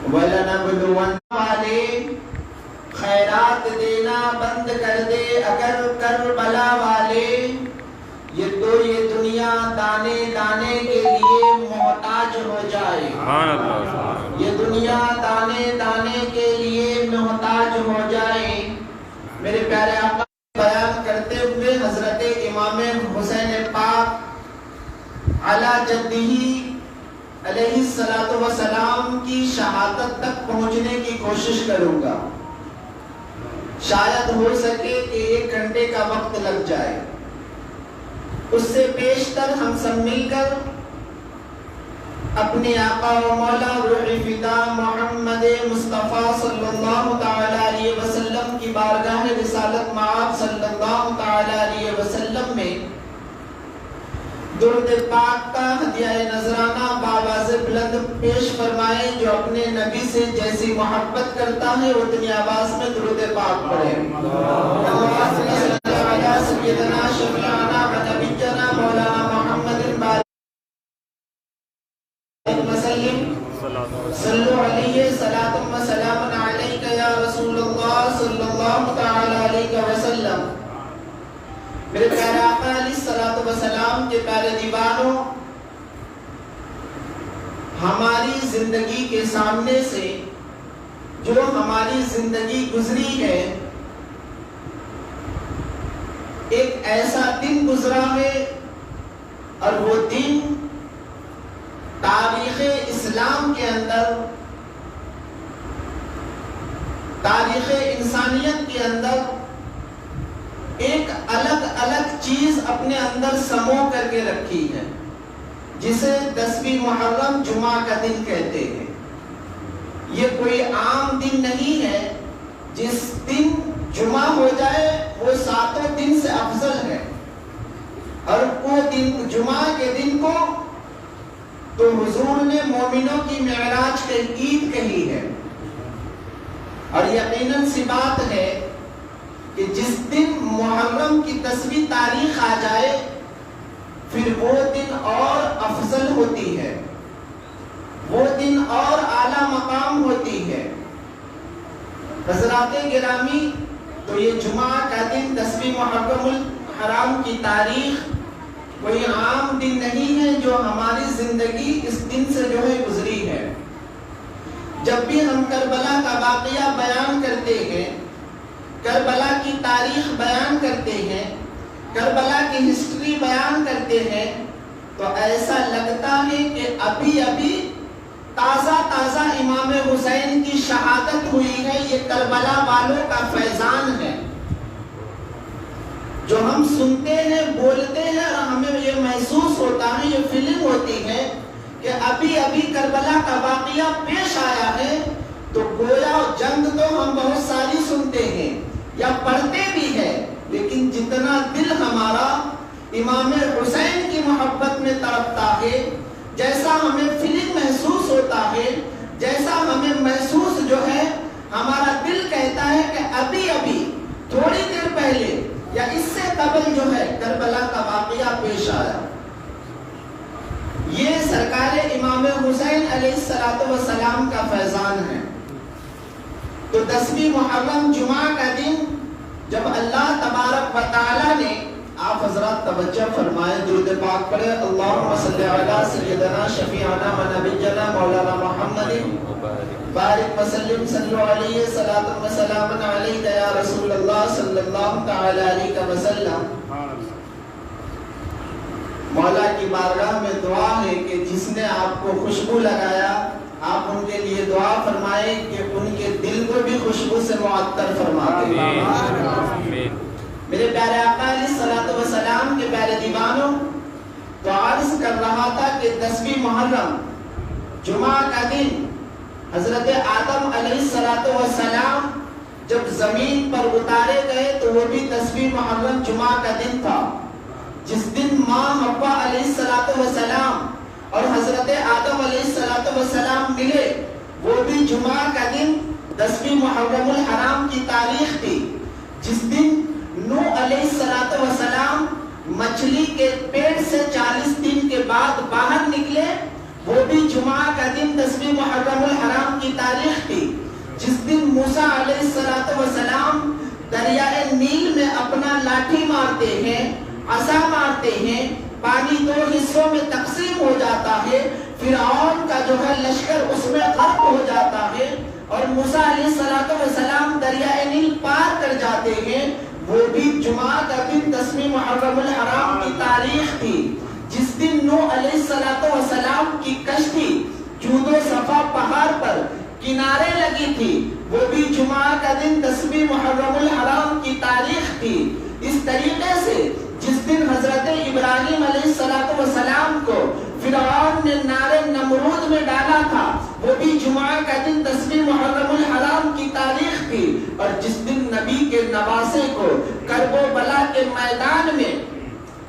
وَلَنَبْلُوَنَّ والے خیرات دینا بند کر دے اگر کربلا والے یہ دنیا دانے دانے کے لیے محتاج ہو جائے. یہ دنیا دانے دانے کے لیے محتاج ہو جائے. میرے پیارے آقا بیان کرتے ہوئے حضرت امام حسین پاک علی جدہ علیہ السلام کی شہادت تک پہنچنے کی کوشش کروں گا. شاید ہو سکے کہ 1 گھنٹے کا وقت لگ جائے. اس سے بیشتر ہم سب مل کر اپنے آقا و مولا روح فدا محمد مصطفیٰ صلی اللہ تعالی علیہ وسلم کی بارگاہ رسالت مآب صلی اللہ تعالی علیہ وسلم میں درود پاک کا ہدیہ نذرانہ باواز بلند پیش فرمائے. جو اپنے نبی سے جیسی محبت کرتا ہے اتنی آواز میں درود پاک پڑھے. سیدنا شفیعنا و نبینا مولانا محمد وسلم صلو علیہ صلاۃ و سلام علیک یا رسول اللہ صلی اللہ تعالی علیہ وسلم. میرے پیارے آقا علیہ الصلوۃ والسلام کے پیارے دیوانوں، ہماری زندگی کے سامنے سے جو ہماری زندگی گزری ہے، ایک ایسا دن گزرا ہے اور وہ دن تاریخ اسلام کے اندر، تاریخ انسانیت کے اندر ایک الگ الگ چیز اپنے اندر سمو کر کے رکھی ہے، جسے 10ویں محرم جمعہ کا دن کہتے ہیں. یہ کوئی عام دن نہیں ہے. جس دن جمعہ ہو جائے وہ 7 دن سے افضل ہے. اور وہ دن جمعہ کے دن کو تو حضور نے مومنوں کی معراج کی عید کہی ہے. اور یقیناً سی بات ہے کہ جس دن محرم کی 10ویں تاریخ آ جائے پھر وہ دن اور افضل ہوتی ہے، وہ دن اور اعلیٰ مقام ہوتی ہے. حضرات گرامی، تو یہ جمعہ کا دن 10ویں محرم الحرام کی تاریخ کوئی عام دن نہیں ہے جو ہماری زندگی اس دن سے جو ہے گزری ہے. جب بھی ہم کربلا کا واقعہ بیان کرتے ہیں، کربلا کی تاریخ بیان کرتے ہیں، کربلا کی ہسٹری بیان کرتے ہیں، تو ایسا لگتا ہے کہ ابھی ابھی تازہ تازہ امام حسین کی شہادت ہوئی ہے. یہ کربلا والوں کا فیضان ہے جو ہم سنتے ہیں، بولتے ہیں اور ہمیں یہ محسوس ہوتا ہے، یہ فیلنگ ہوتی ہے کہ ابھی ابھی کربلا کا واقعہ پیش آیا ہے. تو گویا جنگ تو ہم بہت ساری سنتے ہیں یا پڑھتے بھی ہیں، لیکن جتنا دل ہمارا امام حسین کی محبت میں تڑپتا ہے، جیسا ہمیں فیلنگ محسوس ہوتا ہے، جیسا ہمیں محسوس جو ہے ہمارا دل کہتا ہے کہ ابھی ابھی تھوڑی دیر پہلے یا اس سے قبل جو ہے کربلا کا واقعہ پیش آیا. یہ سرکار امام حسین علیہ السلام کا فیضان ہے. تو 10ویں محرم جمعہ کا دن جب اللہ تبارک و تعالی نے، آپ حضرات توجہ فرمائیں، درود پاک پڑھیں. اللہم صلی علی سیدنا شفیعنا و نبینا مولانا محمد بارک وسلم صلو علیہ صلاۃ و سلام علیک یا رسول اللہ صلی اللہ تعالی علیہ وسلم. مولا کی بارگاہ میں دعا ہے کہ جس نے آپ کو خوشبو لگایا، آپ ان کے لیے دعا فرمائیں کہ ان کے دل کو بھی خوشبو سے معطر فرما دیں. میرے پیارے آقا علیہ الصلوۃ والسلام کے پیارے دیوانوں، تو عرض کر رہا تھا کہ 10ویں محرم جمعہ کا دن حضرت آدم علیہ السلام جب زمین پر اتارے گئے تو وہ بھی 10ویں محرم جمعہ کا دن تھا. جس دن ماں حوا علیہ السلام اور حضرت آدم علیہ السلام ملے، وہ بھی جمعہ کا دن 10ویں محرم الحرام کی تاریخ تھی. جس دن نوح علیہ السلام مچھلی کے پیٹ سے 40 دن کے بعد باہر نکلے، وہ بھی جمعہ کا دن 10ویں محرم الحرام کی تاریخ عصا مارتے ہیں، پانی دو حصوں میں تقسیم ہو جاتا ہے، فرعون کا جو ہے لشکر اس میں غرق ہو جاتا ہے، اور موسیٰ علیہ السلام دریائے نیل پار کر جاتے ہیں۔ وہ بھی جمعہ کا دن 10ویں محرم الحرام کی تاریخ تھی، جس دن نوح علیہ السلام کی کشتی جود و صفا پہاڑ پر کنارے لگی تھی، وہ بھی جمعہ کا دن 10ویں محرم الحرام کی تاریخ تھی۔ اس طریقے سے جس دن حضرت ابراہیم علیہ السلام کو فرعون نے نار نمرود میں ڈالا تھا، وہ بھی جمعہ کا دن 10ویں محرم الحرام کی تاریخ تھی، اور جس دن نبی کے نواسے کو کرب و بلا کے میدان میں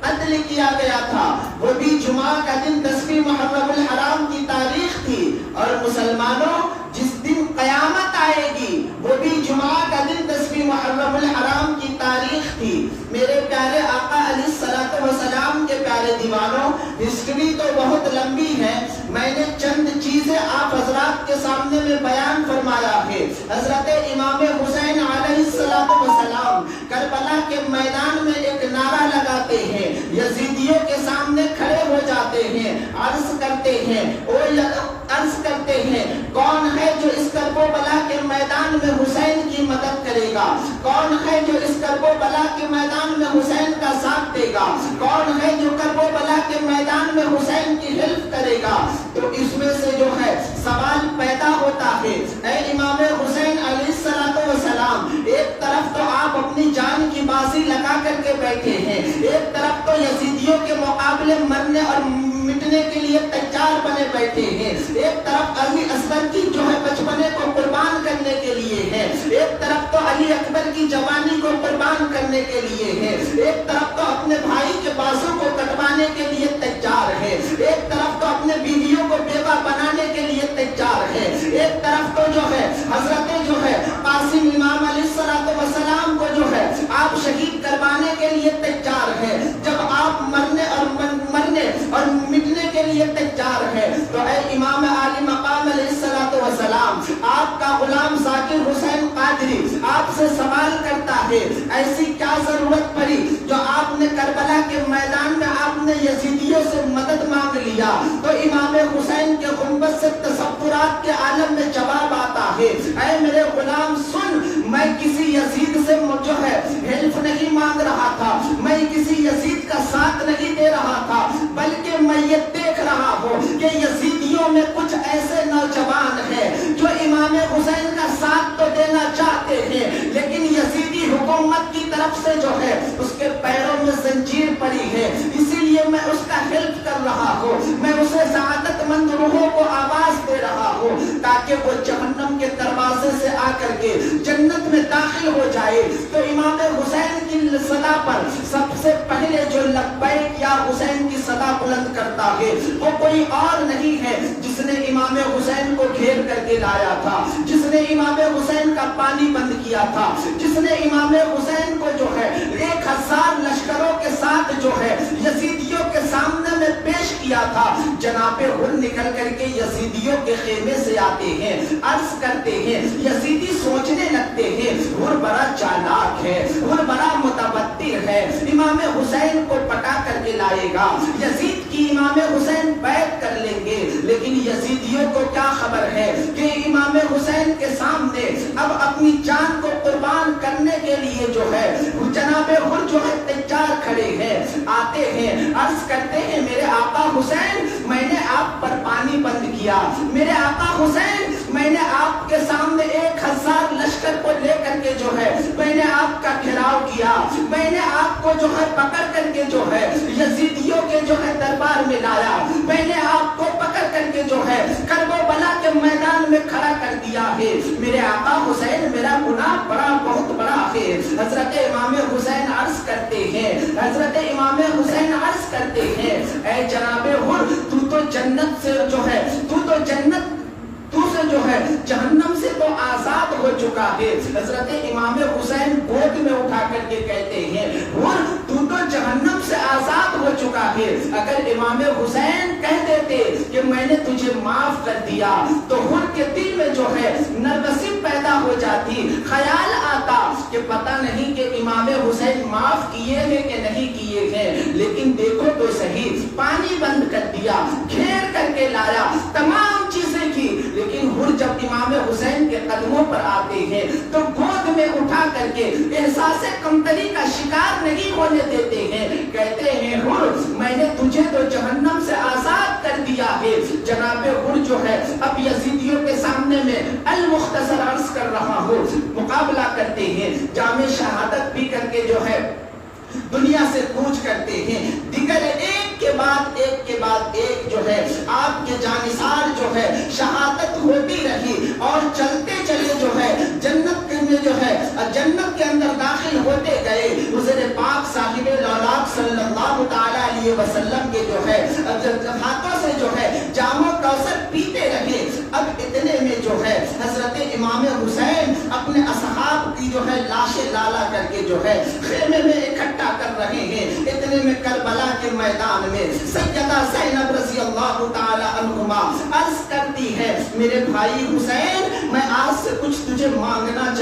قتل کیا گیا تھا، وہ بھی جمعہ کا دن 10ویں محرم الحرام کی تاریخ تھی۔ اور مسلمانوں، جس دن قیامت آئے گی وہ بھی جمعہ کا دن 10ویں محرم الحرام کی تاریخ تھی۔ میرے پیارے آقا علیہ السلام کے پیارے دیوانوں، ہسٹری تو بہت لمبی ہے، میں نے چند چیزیں آپ حضرات کے سامنے میں بیان فرمایا ہے۔ حضرت امام حسین علیہ السلام کربلا کے میدان میں ایک نعرہ لگاتے ہیں، یزیدیوں کے سامنے کھڑے ہو جاتے ہیں، عرض کرتے ہیں کون ہے جو اس کرب و بلا کے میدان میں حسین کی مدد کرے گا، کون ہے جو اس کرب و بلا کے میدان میں حسین کا ساتھ دے گا، کون ہے جو کرب و بلا کے میدان میں حسین کی ہیلپ کرے گا۔ تو اس میں سے جو ہے سوال پیدا ہوتا ہے، اے امام حسین علیہ السلام، ایک طرف تو آپ اپنی جان کی بازی لگا کر کے بیٹھے ہیں، ایک طرف تو یزیدیوں کے مقابلے مرنے اور مٹنے کے لیے تیار بنے بیٹھے ہیں، ایک طرف علی اصغر کی جو ہے بچپنے کو قربان کرنے کے لیے ہے، ایک طرف تو علی اکبر کی جوانی کو قربان کرنے کے لیے ہے، ایک طرف تو اپنے بھائی کے بازو کو کٹوانے کے لیے تیار ہے، ایک طرف تو اپنے بیویوں کو بیوہ بنانے کے لیے تیار ہے، ایک طرف تو جو ہے حضرت جو ہے قاسم امام علیہ السلام کو جو ہے آپ شہید کروانے کے لیے تیار ہے۔ جب آپ مرنے اور مٹنے کے لیے تیار ہے تو اے امام عالی مقام علیہ السلام، آپ کا غلام ذاکر حسین قادری آپ سے سوال کرتا ہے، ایسی کیا ضرورت پڑی جو آپ نے کربلا کے میدان میں آپ نے یزیدیوں سے مدد مانگ لیا؟ تو امام حسین کے گنبد سے تصورات کے عالم میں جواب آتا ہے، اے میرے غلام سن، میں کسی یزید سے جو ہے ہیلپ نہیں مانگ رہا تھا، میں کسی یزید کا ساتھ نہیں دے رہا تھا، بلکہ میں یہ دیکھ رہا ہوں کہ یزیدیوں میں کچھ ایسے نوجوان ہیں جو امام حسین کا ساتھ تو دینا چاہتے ہیں، لیکن یزیدی حکومت کی طرف سے جو ہے اس کے پیروں میں زنجیر پڑی ہے، اسی لیے میں اس کا ہیلپ کر رہا ہوں، میں اسے سعادت مند روحوں کو آواز دے رہا ہوں تاکہ وہ جہنم کے دروازے سے آ کر کے جنت میں داخل ہو جائے۔ تو امام حسین کی صدا پر سب سے پہلے جو لبیک یا حسین کی صدا بلند کرتا ہے وہ کوئی اور نہیں ہے جس نے امام حسین کو گھیر کر کے لایا تھا، جس نے امام حسین کا پانی بند کیا تھا، جس نے امام حسین کو جو ہے 1000 لشکروں کے ساتھ جو ہے یزیدیوں کے سامنے میں پیش کیا تھا۔ جناب حر نکل کر کے یزیدیوں کے خیمے سے آتے ہیں، عرض کرتے ہیں، یزیدی سوچنے لگتے ہیں حر بڑا چالاک ہے، حر بڑا متبدر ہے، امام حسین کو پٹا کر کے لائے گا، یزید کی امام حسین بیعت کر لیں گے۔ لیکن یزیدیوں کو کیا خبر ہے کہ امام حسین کے سامنے اب اپنی جان کو قربان کرنے کے لیے جو ہے جناب حر جو ہے تیار کھڑے ہیں، آتے ہیں، عرض کرتے ہیں، میرے آقا حسین، میں نے آپ پر پانی بند کیا، میرے آقا حسین، میں نے آپ کے سامنے 1000 لشکر کو لے کر کے جو ہے میں نے آپ کا گھیراؤ کیا، میں نے آپ کو جو ہے پکڑ کر کے جو ہے یزیدیوں کے جو ہے دربار میں لایا، میں نے آپ کو پکڑ کر کے جو ہے کرب و بلا کے میدان میں کھڑا کر دیا ہے، میرے آقا حسین، میرا گناہ بہت بڑا ہے۔ حضرت امام حسین عرض کرتے ہیں، حضرت امام حسین عرض کرتے ہیں، اے جناب حر، تو تو جنت سے جو ہے تو سے جو ہے جہنم سے تو آزاد ہو چکا ہے۔ حضرت امام حسین گود میں اٹھا کر کے کہتے ہیں، حر، تو تو جہنم سے آزاد ہو چکا ہے۔ اگر امام حسین کہہ دیتے کہ میں نے تجھے معاف کر دیا تو حر کے دل میں جو جو ہے نروسی پیدا ہو جاتی، خیال آتا کہ پتہ نہیں کہ امام حسین معاف کیے ہیں کہ نہیں کیے ہیں، لیکن دیکھو تو صحیح، پانی بند کر دیا، گھیر کر کے لایا، تمام چیزیں کی، لیکن ہر جب امام حسین کے قدموں پر آتے ہیں تو گود میں اٹھا کر کے احساس کمتری کا شکار نہیں ہونے دیتے ہیں، کہتے ہیں ہر میں نے تجھے تو جہنم سے آزاد کر دیا ہے۔ جناب ہر جو ہے اب یزیدیوں کے سامنے میں المختصر عرض کر رہا ہوں، مقابلہ کرتے ہیں، جام شہادت پی کر کے جو ہے دنیا سے کوچ کرتے ہیں، دیگر ایک کے بعد ایک جو ہے آپ کے جانثار جو ہے شہادت ہوتی رہی، اور چلتے چلے جو ہے جنت میں جو ہے جنت کے اندر داخل ہوتے گئے، حضور پاک صاحب الاولاق صلی اللہ تعالی علیہ وسلم کے جو ہے ہاتھوں سے جو ہے جام کوثر پیتے رہے۔ اب اتنے میں جو ہے حضرت امام حسین اپنے اصحاب کی جو ہے لاشیں لالا کر کے جو ہے خیمے میں اکٹھا کر رہے ہیں، اتنے میں کربلا کے میدان میں سیدہ زینب رضی اللہ تعالی عنہما عرض کرتی ہے، میرے بھائی حسین میں آج سے کچھ تجھے مانگنا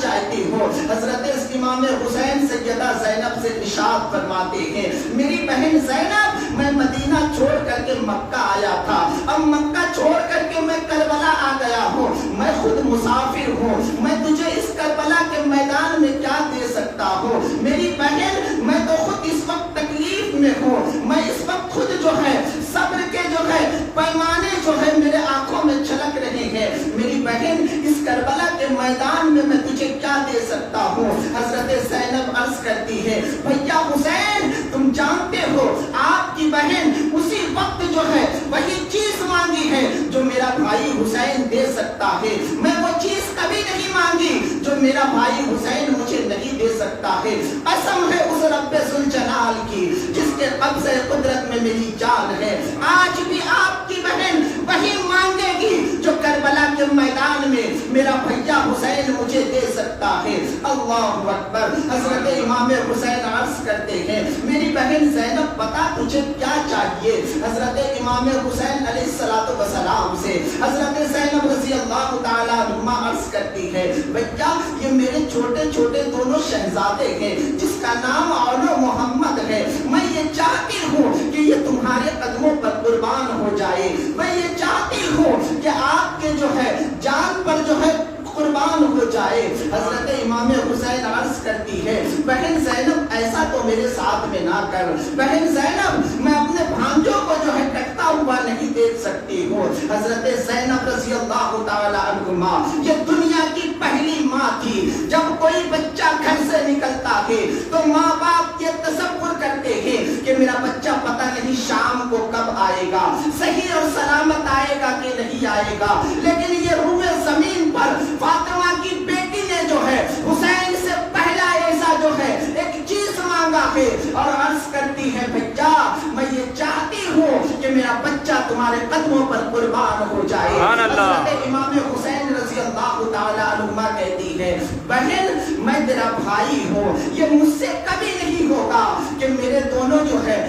چاہتی ہوں۔ حضرت امام حسین سیدہ زینب سے ارشاد فرماتے ہیں، میری بہن زینب میں مدینہ چھوڑ کر کے مکہ آیا تھا، اب مکہ چھوڑ کر کے میں کربلا آ گیا ہوں، میں خود مسافر ہوں، میں تجھے اس کربلا کے میدان میں کیا دے سکتا ہوں؟ میری بہن میں تو خود اس وقت تکلیف میں ہوں، میں اس وقت خود جو ہے صبر کے جو ہے پیمانے جو ہے میرے آنکھوں میں چھلک رہے ہیں، میری بہن اس کربلا کے میدان میں تجھے کیا دے سکتا ہوں؟ حضرت زینب عرض کرتی ہے، بھیا حسین تم جانتے ہو آپ کی بہن اسی وقت جو ہے وہی چیز مانگی ہے جو میرا بھائی حسین دے سکتا ہے، میں وہ چیز کبھی نہیں مانگی جو میرا بھائی حسین مجھے نہیں دے سکتا ہے، قسم ہے اس رب ذوالجلال کی جس کے قبضہ قدرت میں میری جان ہے، آج بھی آپ کی بہن وہی مانگے گی جو کربلا کے میدان میں میرا بھیا حسین مجھے دے سکتا ہے۔ اللہ اکبر۔ حضرت امام حسین عرض کرتے ہیں، میری بہن زینب بتا تجھے کیا چاہیے؟ حضرت امام حسین علیہ السلام سے حضرت زینب رضی اللہ تعالیٰ عنہما عرض کرتی ہے، بھیا یہ میرے چھوٹے چھوٹے دونوں شہزادے ہیں جس کا نام اولو محمد ہے، میں یہ چاہتی ہوں کہ یہ تمہارے قدموں پر قربان ہو جائے، میں یہ چاہتی ہوں کہ آپ کے جو ہے جان پر جو ہے قربان ہو جائے۔ حضرت امام حسین عرض کرتی ہے، بہن زینب ایسا تو میرے ساتھ میں نہ کر، بہن زینب میں اپنے بھانجوں کو جو ہے کٹتا ہوا نہیں دیکھ سکتی ہوں۔ حضرت زینب رضی اللہ تعالی عنہما یہ دنیا کی پہلی ماں تھی، جب کوئی بچہ گھر سے نکلتا ہے تو ماں باپ یہ تصور کرتے ہیں کہ میرا بچہ پتہ نہیں شام کو کب آئے گا، صحیح اور سلامت آئے گا کہ نہیں آئے گا، لیکن یہ روئے زمین پر فاطمہ کی بیٹی نے جو ہے حسین سے پہلا ایسا جو ہے ایک چیز مانگا ہے، اور عرض کرتی ہے، بچہ میں یہ چاہتی ہوں کہ میرا بچہ تمہارے قدموں پر قربان ہو جائے۔ حضرت امام حسین رضی اللہ تعالیٰ عنہما کہتی ہے، بہن میں تیرا بھائی ہوں، یہ مجھ سے کبھی نہیں ہوگا کہ میرے دونوں جو ہے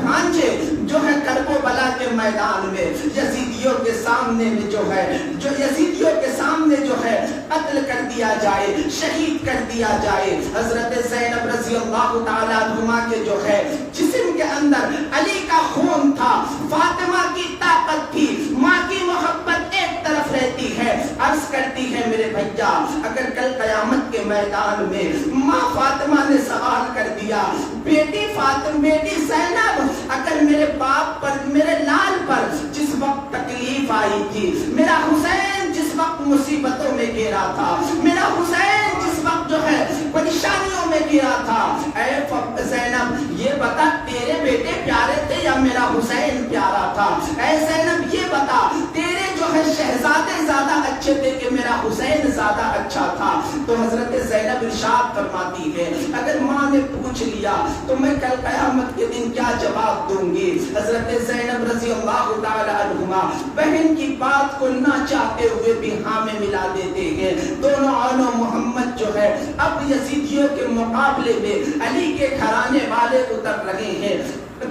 بھانجے جو ہے کرب و بلا کے میدان میں یزیدیوں کے سامنے میں جو یزیدیوں کے سامنے جو ہے قتل کر دیا جائے، شہید کر دیا جائے۔ حضرت زینب رضی اللہ تعالیٰ عنہما کے جو ہے جسم کے اندر علی کا خون تھا، فاطمہ کی طاقت تھی، ماں کی محبت ایک طرف رہتی ہے، عرض کرتی ہے، میرے بھیا اگر کل قیامت کے میدان میں ماں فاطمہ نے سوال کر دیا، بیٹی زینب اگر میرے باپ پر، میرے لال پر جس وقت تکلیف آئی تھی، میرا حسین جس وقت مصیبتوں میں گھرا تھا، میرا حسین جس وقت جو ہے پریشانیوں میں گھرا تھا، اے زینب یہ بتا تیرے بیٹے پیارے تھے یا میرا حسین پیارا تھا؟ اے زینب یہ بتا تیرے جو ہے شہزادے زیادہ اچھے تھے کہ میرا حسین زیادہ اچھا تھا؟ تو حضرت زینب ارشاد فرماتی ہے، اگر ماں نے پوچھ لیا تو میں کل قیامت کے دن کیا جواب دوں گی؟ حضرت زینب رضی اللہ تعالی عنہما بہن کی بات کو نہ چاہتے ہوئے بھی ہاں میں ملا دیتے ہیں۔ دونوں اولو محمد جو ہے اب یزیدیوں کے مقابلے میں علی کے گھرانے والے اتر رہے ہیں،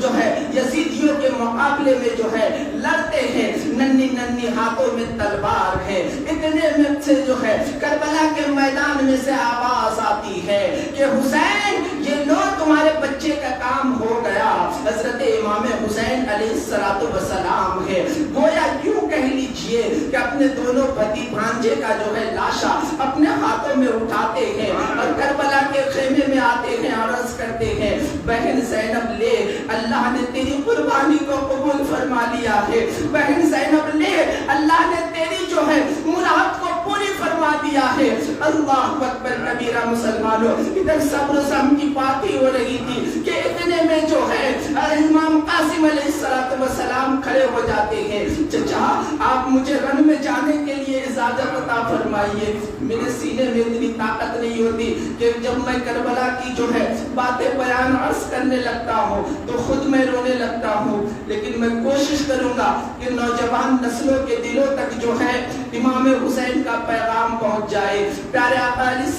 جو ہے یزیدیوں کے مقابلے میں جو ہے لڑتے ہیں، ننھی ننھی ہاتھوں میں تلوار ہے۔ اتنے میں سے جو ہے کربلا کے میدان میں سے آواز آتی ہے کہ حسین یہ لو تمہارے بچے کا کام ہو گیا۔ حضرت امام حسین علیہ السلام ہے، گویا یوں کہہ لیجئے کہ اپنے دونوں پتی بھانجے کا جو ہے لاشا اپنے ہاتھوں میں اٹھاتے ہیں اور کربلا کے خیمے میں آتے ہیں اور عرض کرتے ہیں بہن زینب لے، اللہ نے تیری قربانی کو قبول فرما لیا ہے، بہن زینب لے، اللہ نے تیری جو ہے مراد کو پوری فرما دیا ہے۔ اللہ اکبر کبیرہ مسلمانوں، ادھر صبر و سم کی بات ہی ہو رہی تھی کہ اتنے میں جو ہے امام قاسم علیہ السلام کھڑے ہو جاتے ہیں، چچا آپ مجھے رن میں جانے کے لیے اجازت عطا فرمائیے۔ میرے سینے میں اتنی طاقت نہیں ہوتی کہ جب میں کربلا کی جو ہے باتیں بیان عرض کرنے لگتا ہوں تو خود میں رونے لگتا ہوں، لیکن میں کوشش کروں گا کہ نوجوان نسلوں کے دلوں تک جو ہے امام حسین کا پیغام پہنچ جائے۔ پیارے آقا علیہ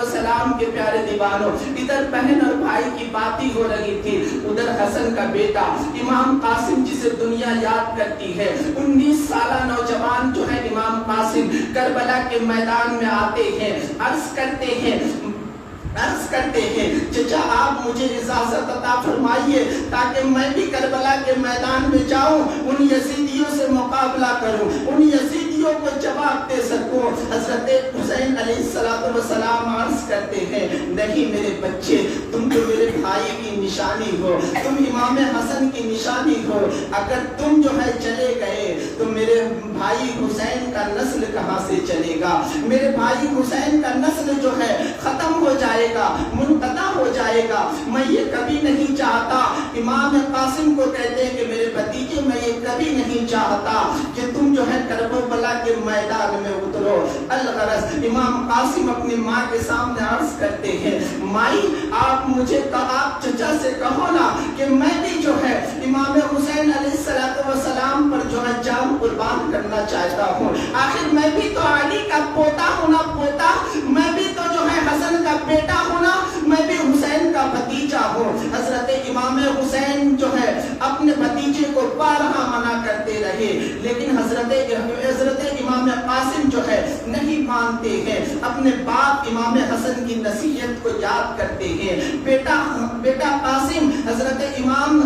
السلام کے پیارے دیوانوں، ادھر بہن اور بھائی کی بات ہی ہو رہی تھی، ادھر حسن کا بیٹا امام قاسم جسے دنیا یاد کرتی ہے، 19 سالہ نوجوان جو ہے امام قاسم کربلا کے میدان میں آتے ہیں، عرض کرتے ہیں چچا آپ مجھے اجازت عطا فرمائیے تاکہ میں بھی کربلا کے میدان میں جاؤں، ان یزیدیوں سے مقابلہ کروں، ان یزیدیوں کو جواب دے سکوں۔ حضرت حسین علیہ السلام عرض کرتے ہیں نہیں میرے بچے، تم تو میرے بھائی کی نشانی ہو، تم امام حسن کی نشانی ہو، اگر تم جو ہے چلے گئے تو میرے بھائی حسین کا نسل کہاں سے چلے گا؟ میرے بھائی حسین کا نسل جو ہے ختم ہو جائے گا، منقطع ہو جائے گا۔ میں یہ کبھی نہیں چاہتا، امام قاسم کو کہتے ہیں کہ میرے بھتیجے میں یہ کبھی نہیں چاہتا کہ تم جو ہے کربلا کے میدان میں اترو۔ الغرض امام قاسم اپنی ماں کے سامنے عرض کرتے ہیں مائی آپ مجھے آپ چچا سے کہو نا کہ میں بھی جو ہے امام حسین علیہ السلام پر جو ہے جان قربان کرنا چاہتا ہوں، آخر میں بھی تو علی کا پوتا ہوں نا، پوتا میں بھی تو جو ہے حسن کا بیٹا ہوں نا، میں بھی حسین کا بھتیجا ہوں۔ حضرت امام حسین جو ہے اپنے بھتیجے کو بارہا منع کرتے رہے، لیکن حضرت امام قاسم جو ہے نہیں مانتے ہیں، اپنے باپ امام حسن کی نصیحت کو یاد کرتے ہیں۔ بیٹا قاسم، حضرت امام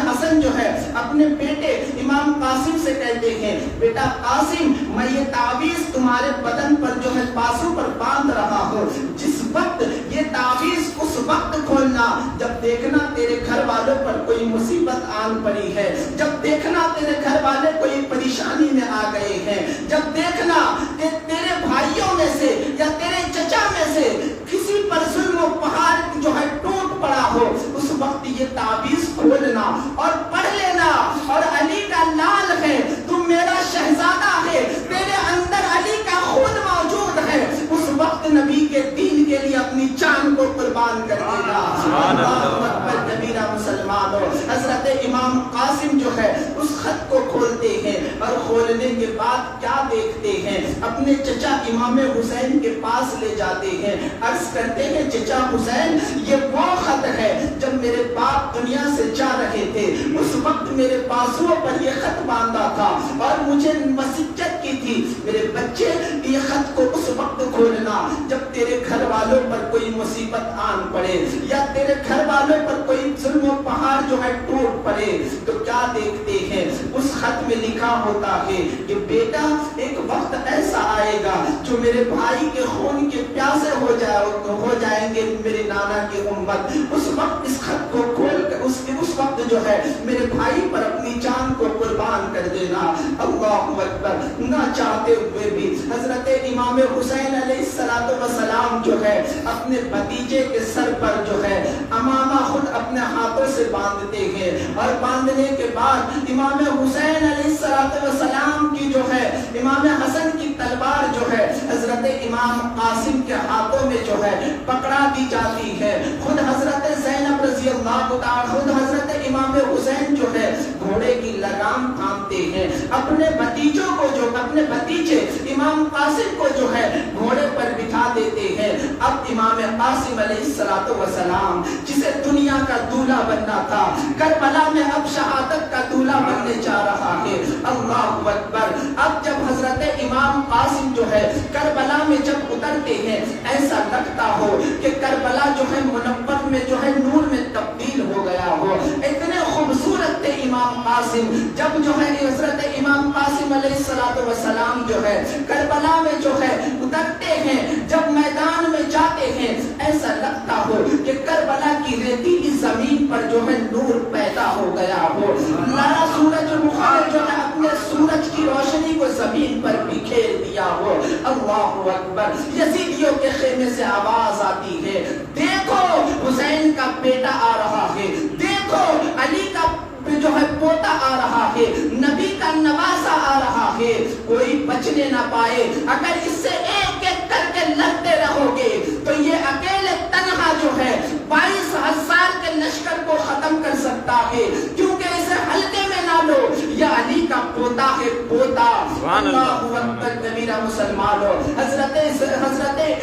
حسن جو ہے اپنے بیٹے امام قاسم سے کہتے ہیں بیٹا قاسم میں یہ تعویذ تمہارے بدن پر جو ہے بازو پر باندھ رہا ہوں، جس وقت یہ تعویذ اس وقت کھولنا جب دیکھنا تیرے گھر والوں پر کوئی مصیبت آن پڑی ہے، جب دیکھنا تیرے گھر والے کوئی پریشانی میں آ گئے ہیں، جب دیکھنا کہ تیرے بھائیوں میں سے یا تیرے چچا میں سے کسی پر ظلم و پہاڑ جو ہے ٹوٹ پڑا ہو، اس وقت یہ تعویذ کھولنا اور پڑھ لینا، اور علی کا لال ہے، تم میرا شہزادہ ہے، تیرے اندر علی کا خون موجود ہے، اس وقت نبی کے دین کے لیے اپنی جان کو قربان کر دینا۔ اللہ اکبر کبیرہ مسلمانوں، حضرت امام قاسم جو ہے اس خط کو کھولتے ہیں اور کھولنے کے بعد کیا دیکھتے ہیں، اپنے چچا امام حسین کے پاس لے جاتے ہیں، عرض کرتے ہیں چچا حسین یہ وہ خط ہے جب میرے باپ دنیا سے جا رہے تھے، اس وقت میرے بازوؤں پر یہ خط باندھا تھا اور مجھے وصیت کی تھی میرے بچے یہ خط کو اس وقت کھولنا جب تیرے گھر والوں پر کوئی مصیبت آن پڑے یا تیرے گھر والوں پر کوئی ظلم و پہاڑ جو ہے ٹوٹ پڑے تو کیا دیکھتے ہیں، اس خط میں لکھا ہوتا ہے کہ بیٹا ایک وقت ایسا آئے گا جو میرے بھائی کے خون کے پیاسے ہو جائیں گے میرے نانا کی امت، اس وقت اس خط کو کھول کر اس وقت جو ہے میرے بھائی پر اپنی جان کو قربان کر دینا۔ اللہ اکبر، نہ چاہتے ہوئے بھی حضرت امام حسین علیہ السلام جو ہے اپنے بھتیجے کے سر پر جو ہے امامہ خود اپنے ہاتھوں سے باندھتے ہیں، اور باندھنے کے بعد امام حسین علیہ السلام کی جو ہے امام حسن کی تلوار جو ہے حضرت امام قاسم کے ہاتھوں میں جو ہے پکڑا دی جاتی ہے۔ خود حضرت زینب رضی اللہ تعالی، خود حضرت امام حسین جو ہے گھوڑے کی لگام تھامتے ہیں، اپنے بھتیجوں کو جو اپنے بھتیجے امام قاسم کو جو ہے گھوڑے پر بٹھا دیتے ہیں۔ اب امام قاسم علیہ السلام جسے دنیا کا دولہا بننا تھا، کربلا میں اب شہادت کا دولہا بننے جا رہا ہے۔ اللہ اکبر، اب جب حضرت امام قاسم جو ہے کربلا میں جب اترتے ہیں ایسا لگتا ہو کہ کربلا جو ہے منور میں جو ہے نور میں تبدیل ہو گیا ہو. اتنے خوبصورت تھے امام قاسم. جب جو ہے حضرت امام قاسم علیہ السلام جو ہے کربلا میں جو ہے اترتے ہیں, جب میدان میں جاتے ہیں ایسا لگتا ہو کہ کربلا کی ریتیلی زمین پر جو ہے نور پیدا ہو گیا ہو. لالا سورج مخالف جو ہے اپنے سورج کی روشنی کو زمین پر بکھیر دیا ہو. اللہ اکبر. یزیدیوں کے خیمے سے آواز آتی ہے, دیکھو حسین کا بیٹا آ رہا ہے, دیکھو علی کا جو ہے پوتا آ رہا ہے, نبی کا نواسا آ رہا ہے, کوئی بچنے نہ پائے. اگر اس سے ایک ایک کر کے لڑتے رہو گے تو یہ اکیلے تنہا جو ہے 22,000 کے لشکر کو ختم کر سکتا ہے, کیونکہ اسے ہلکے میں نہ لو, یہ علی کا پوتا ہے, پوتا. اللہ اکبر کبیرہ مسلمانوں. حضرت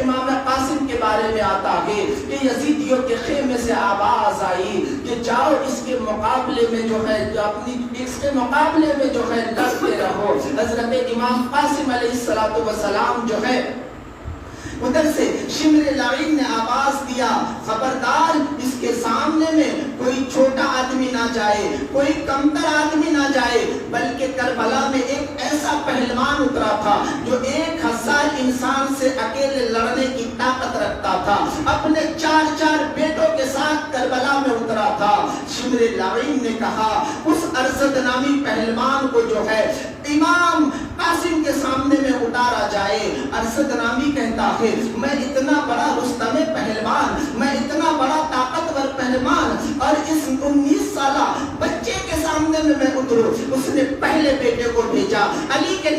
امام قاسم کے بارے میں آتا ہے کہ یزیدیوں کے خیمے سے آواز آئی کہ جاؤ اس کے مقابلے میں جو ہے اپنی اس کے مقابلے میں جو ہے لڑتے رہو. حضرت امام قاسم علیہ السلام جو ہے ادھر سے شمر لعین نے آواز دیا, خبردار اس کے سامنے میں کوئی چھوٹا آدمی نہ جائے, کوئی کمتر آدمی نہ جائے, بلکہ کربلا میں ایک ایسا پہلوان اترا تھا جو 1,000 انسان سے اکیلے لڑنے کی طاقت رکھتا تھا. اپنے 4 بیٹوں کے ساتھ کربلا میں اترا تھا. شمر لعین نے کہا اس ارشد نامی پہلوان کو جو ہے امام قاسم کے سامنے میں اتارا جائے. ارشد نامی کہتا ہے میں اتنا بڑا رستم پہلوان, میں اتنا بڑا طاقتور پہلوان, اور اس 19 سالہ بچے کے سامنے میں اتروں. اس نے پہلے بیٹے کو بھیجا, علی کے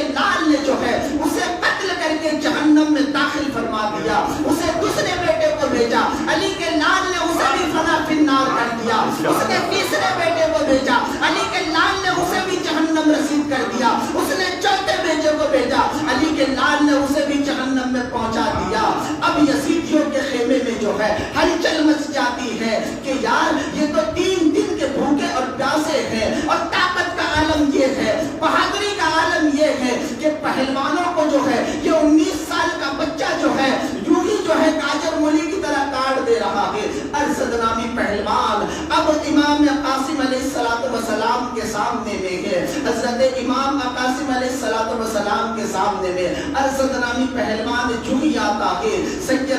لال نے جو ہے اسے قتل کر کے جہنم میں داخل فرما دیا. اسے دوسرے بیٹے کو بھیجا, علی کے لال نے اسے بھی فنا فی النار کر دیا. اس نے تیسرے بیٹے کو بھیجا, علی کے لال نے اسے بھی جہنم رسید کر دیا. اس نے چوتھے بیٹے کو بھیجا, علی کے لال نے اسے بھی جہنم میں پہنچا دیا. اب یزیدیوں کے خیمے میں جو ہے ہلچل مچ جاتی ہے کہ یار یہ تو 3 دن کے بھوکے اور پیاسے ہیں, اور طاقت کا عالم یہ ہے, بہادری کا عالم یہ ہے کہ پہلوانوں کو جو ہے یہ 19 سال کا بچہ جو ہے یوں ہی جو ہے کاجر مولی کی طرح کاٹ دے رہا ہے. ارشد نامی پہلوان اب امام قاسم علیہ السلام کے سامنے میں ہے. حضرت امام قاسم علیہ السلام کے سامنے میں ارشد نامی پہلوان جو ہی آتا ہے, سید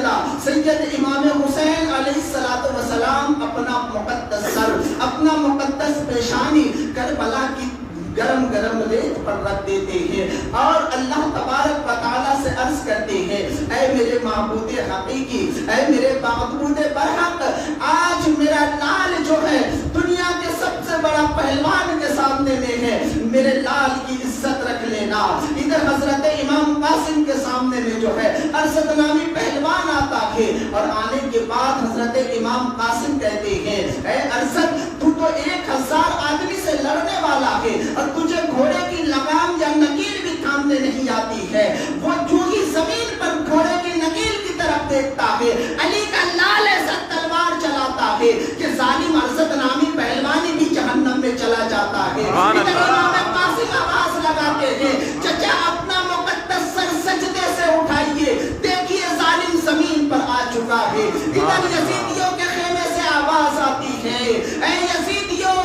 امام حسین علیہ السلام اپنا مقدس سر, اپنا مقدس پیشانی کربلا کی گرم گرم ریت پر رکھ دیتے ہیں اور اللہ تبارک و تعالیٰ سے عرض کرتے ہیں اے میرے معبود حقیقی, اے میرے معبود برحق, آج میرا لال جو ہے دنیا کے سب سے بڑا پہلوان کے سامنے میں ہے, میرے لال کی عزت رکھ لینا. ادھر حضرت امام قاسم کے سامنے میں جو ہے ارشد نامی پہلوان آتا ہے, اور آنے کے بعد حضرت امام قاسم کہتے ہیں اے ارشد تو 1,000 آدمی سے لڑنے والا ہے, اور تجھے گھوڑے کی لگام یا نکیل بھی تھامنے نہیں آتی ہے. وہ جو ہی زمین پر گھوڑے کی نکیل کی طرف دیکھتا ہے, علی کا لال ایسا تلوار چلاتا ہے کہ ظالم ارشد نامی پہلوانی بھی جہنم میں چلا جاتا ہے. امام قاسم آواز لگاتے ہیں چچا اپنا مقدس سر سجدے سے اٹھائیے, دیکھیے ظالم زمین پر آ چکا ہے. ادھر یزیدیوں کے خیمے سے آواز آتی ہے اے یزیدیوں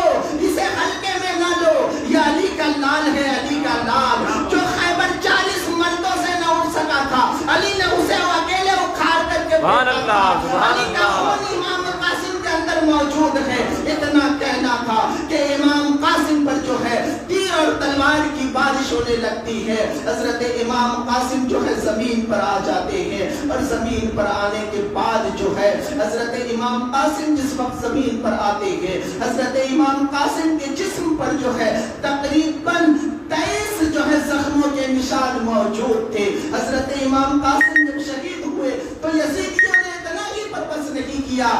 اسے ہلکے میں نہ لو, یہ علی کا لال ہے, علی کا لال جو خیبر 40 مردوں سے نہ اٹھ سکا تھا, علی نے اسے اکیلے اکھاڑ کر کے علی کا خون امام قاسم کے اندر موجود ہے. اتنا کہنا تھا کہ امام قاسم پر جو ہے تیر اور تلوار کی بارش ہونے لگتی ہے. حضرت امام قاسم جو ہے زمین پر آ جاتے ہیں, اور زمین پر آنے کے بعد جو ہے حضرت امام قاسم جس وقت زمین پر آتے ہیں, حضرت امام قاسم کے جسم پر جو ہے تقریباً 23 جو ہے زخموں کے نشان موجود تھے. حضرت امام قاسم جب شہید ہوئے تو یزیدیوں نے اتنا ہی پر بس نہیں کیا,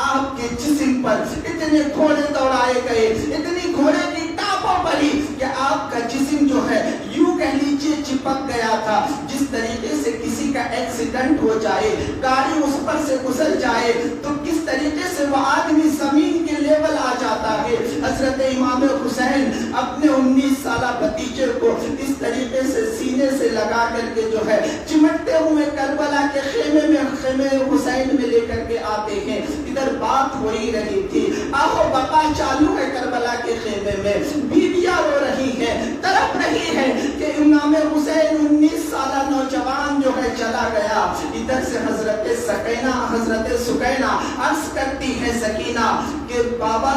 آپ کے جسم پر اتنے گھوڑے دوڑائے گئے, اتنی گھوڑے کی ٹاپوں پڑی کہ آپ کا جسم جو ہے یوں کہہ لیجیے چپک گیا تھا. جس طریقے سے کسی کا ایکسیڈنٹ ہو جائے, گاڑی اس پر سے گزر جائے تو کس طریقے سے وہ آدمی زمین کے لیول آ جاتا ہے. حضرت امام حسین اپنے 19 سالہ بھتیجے کو اس طریقے سے سینے سے لگا کر کے جو ہے چمٹتے ہوئے کربلا کے خیمے حسین میں لے کر کے آتے ہیں. ادھر بات ہو ہی رہی تھی، آہو بقا چالو ہے کربلا کے خیمے میں، بیویاں رو رہی ہیں، تڑپ رہی ہے کہ امام حسین 19 سالہ نوجوان جو ہے چلا گیا. ادھر سے حضرت سکینہ عرض کرتی ہے سکینہ کہ بابا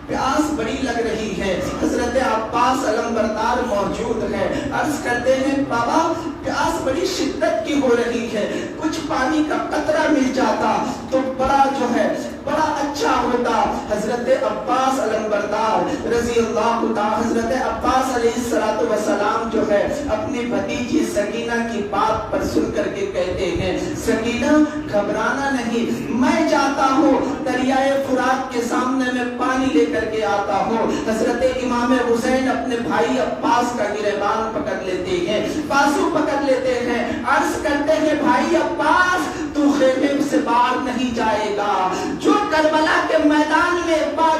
پیاس بڑی لگ رہی ہے. حضرت عباس علمبردار موجود ہے، عرض کرتے ہیں بابا پیاس بڑی شدت کی ہو رہی ہے، کچھ پانی کا قطرہ مل جاتا تو بڑا جو ہے بڑا اچھا ہوتا. حضرت عباس علمبردار رضی اللہ تعالی، حضرت عباس علیہ السلام جو ہے اپنی بھتیجی سکینہ کی بات پر سن کر کے کہتے ہیں سکینہ گھبرانا نہیں، میں جاتا ہوں دریائے فرات کے سامنے میں پانی لے کر کے آتا ہوں. حضرت امام حسین اپنے بھائی عباس کا گریبان پکڑ لیتے ہیں، بازو پکڑ لیتے ہیں، عرض کرتے ہیں بھائی عباس تو خیمے سے باہر نہیں جائے گا. جو کربلا کے میدان میں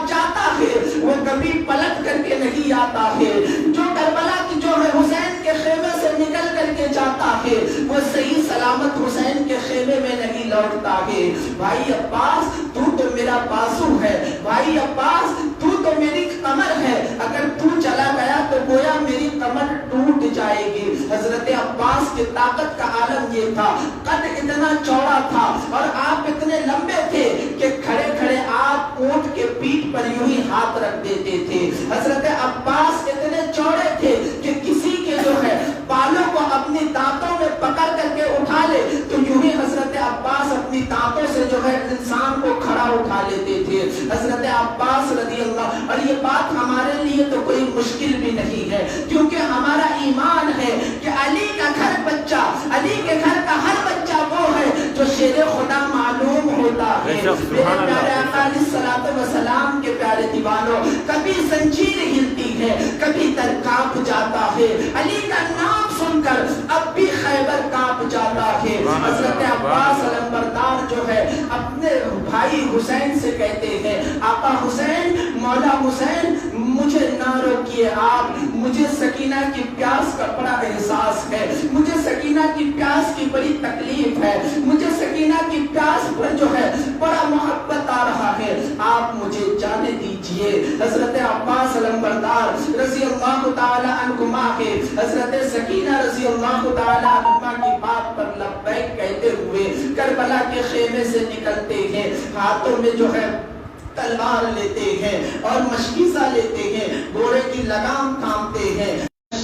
جاتا ہے وہ کبھی پلٹ کر کے نہیں آتا ہے، جو کربلا کی جو ہے حسین کے خیمے سے نکل کر کے جاتا ہے وہ صحیح سلامت حسین کے خیمے میں نہیں لوٹتا ہے. بھائی عباس تو میرا بازو ہے، بھائی عباس تو میری کمر ہے، اگر تو چلا گیا تو گویا میری کمر ٹوٹ جائے گی. حضرت عباس کی طاقت کا عالم یہ تھا، قد اتنا چوڑا تھا اور آپ اتنے لمبے تھے کہ کھڑے کھڑے آپ اونٹ کے پیٹھ پر یوں ہی ہاتھ رکھ دیتے تھے. حضرت عباس اتنے چوڑے تھے کہ کسی کے جو ہے بالوں کو اپنی دانتوں میں پکڑ کر کے اٹھا لے تو یوں ہی حضرت عباس اپنی دانتوں سے جو ہے انسان کو کھڑا اٹھا لیتے تھے. حضرت عباس رضی اللہ، اور یہ بات ہمارے لیے تو کوئی مشکل بھی نہیں ہے کیونکہ ہمارا ایمان ہے کہ علی کا گھر بچہ، علی کے گھر کا ہر بچہ وہ ہے جو شیر خدا معلوم ہوتا ہے. میرے پیارے آقا علیہ الصلوۃ والسلام کے پیارے دیوانوں، کبھی زنجیر ہلتی ہے، کبھی در کانپ جاتا ہے. علی کا نام سن کر اب بھی خیبر کانپ جاتا ہے. حضرت عباس علمبردار جو ہے اپنے بھائی حسین سے کہتے ہیں آقا حسین، مولا حسین مجھے نہ روکیے آپ، مجھے سکینہ کی پیاس کا بڑا احساس ہے، مجھے سکینہ کی پیاس کی بڑی تکلیف ہے، مجھے سکینہ کی پیاس پر جو ہے بڑا محبت آ رہا ہے، آپ مجھے جانے دیجئے. حضرت عباس علمبردار رضی اللہ تعالی عنہما کے حضرت سکینہ رضی اللہ تعالی عنہما کی بات پر لبیک کہتے ہوئے کربلا کے خیمے سے نکلتے ہیں. ہاتھوں میں جو ہے تلوار لیتے ہیں اور مشکیزہ لیتے ہیں، گھوڑے کی لگام تھامتے ہیں.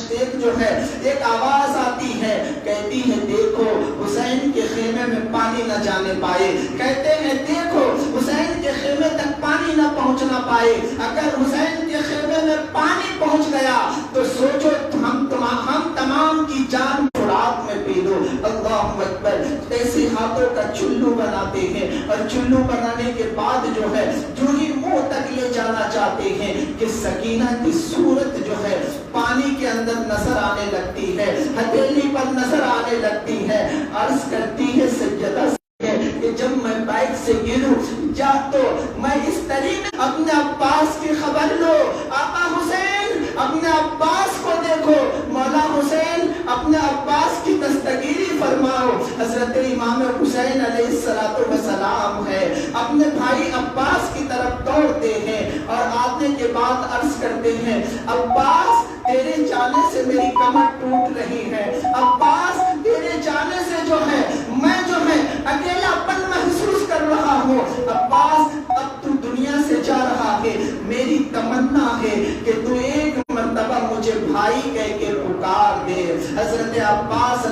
ایک جو ہے ایک آواز آتی ہے، کہتی ہے دیکھو حسین کے خیمے میں پانی نہ جانے پائے. کہتے ہیں دیکھو حسین کے خیمے تک پانی نہ پہنچنا پائے. اگر حسین کے خیمے میں پانی پہنچ گیا تو سوچو ہم تمام کی جان فرات میں پی دو. اللہ اکبر. ایسے ہاتھوں کا چلو بناتے ہیں اور چلو بنانے کے بعد جو ہے جو ہی منہ تک لے جانا چاہتے ہیں کہ سکینہ کی صورت جو ہے پانی کے اندر نظر آنے لگتی ہے، ہتھیلی پر نظر آنے لگتی ہے. عرض کرتی ہے سجدہ کہ جب میں بائک سے گروں جا تو میں اس طریقے اپنے عباس کی خبر لو. آقا حسین اپنے عباس کو دیکھو، مولا حسین اپنے عباس کی دستگیری فرماؤ. حضرت امام حسین علیہ السلام ہے اپنے بھائی عباس کی طرف دوڑتے ہیں اور آنے کے بعد عرض کرتے ہیں عباس تیرے جانے سے میری کمر ٹوٹ رہی ہے، عباس تیرے جانے سے جو ہے میں جو ہے اکیلا پن محسوس کر رہا ہوں. عباس اب تو دنیا سے جا رہا ہے، میری تمنا ہے کہ تو ایک مرتبہ مجھے بھائی کہہ کے پکار دے. حضرت عباس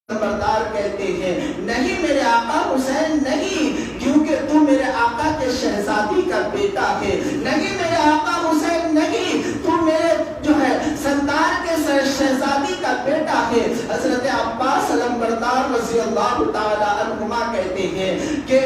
بردار کہتے ہیں نہیں میرے آقا حسین نہیں، کیونکہ تو میرے آقا کے شہزادی کا بیٹا ہے. نہیں میرے آقا حسین نہیں، تو میرے جو ہے سردار کے شہزادی کا بیٹا ہے. حضرت عباس علمبردار رضی اللہ تعالی عنہما کہتے ہیں کہ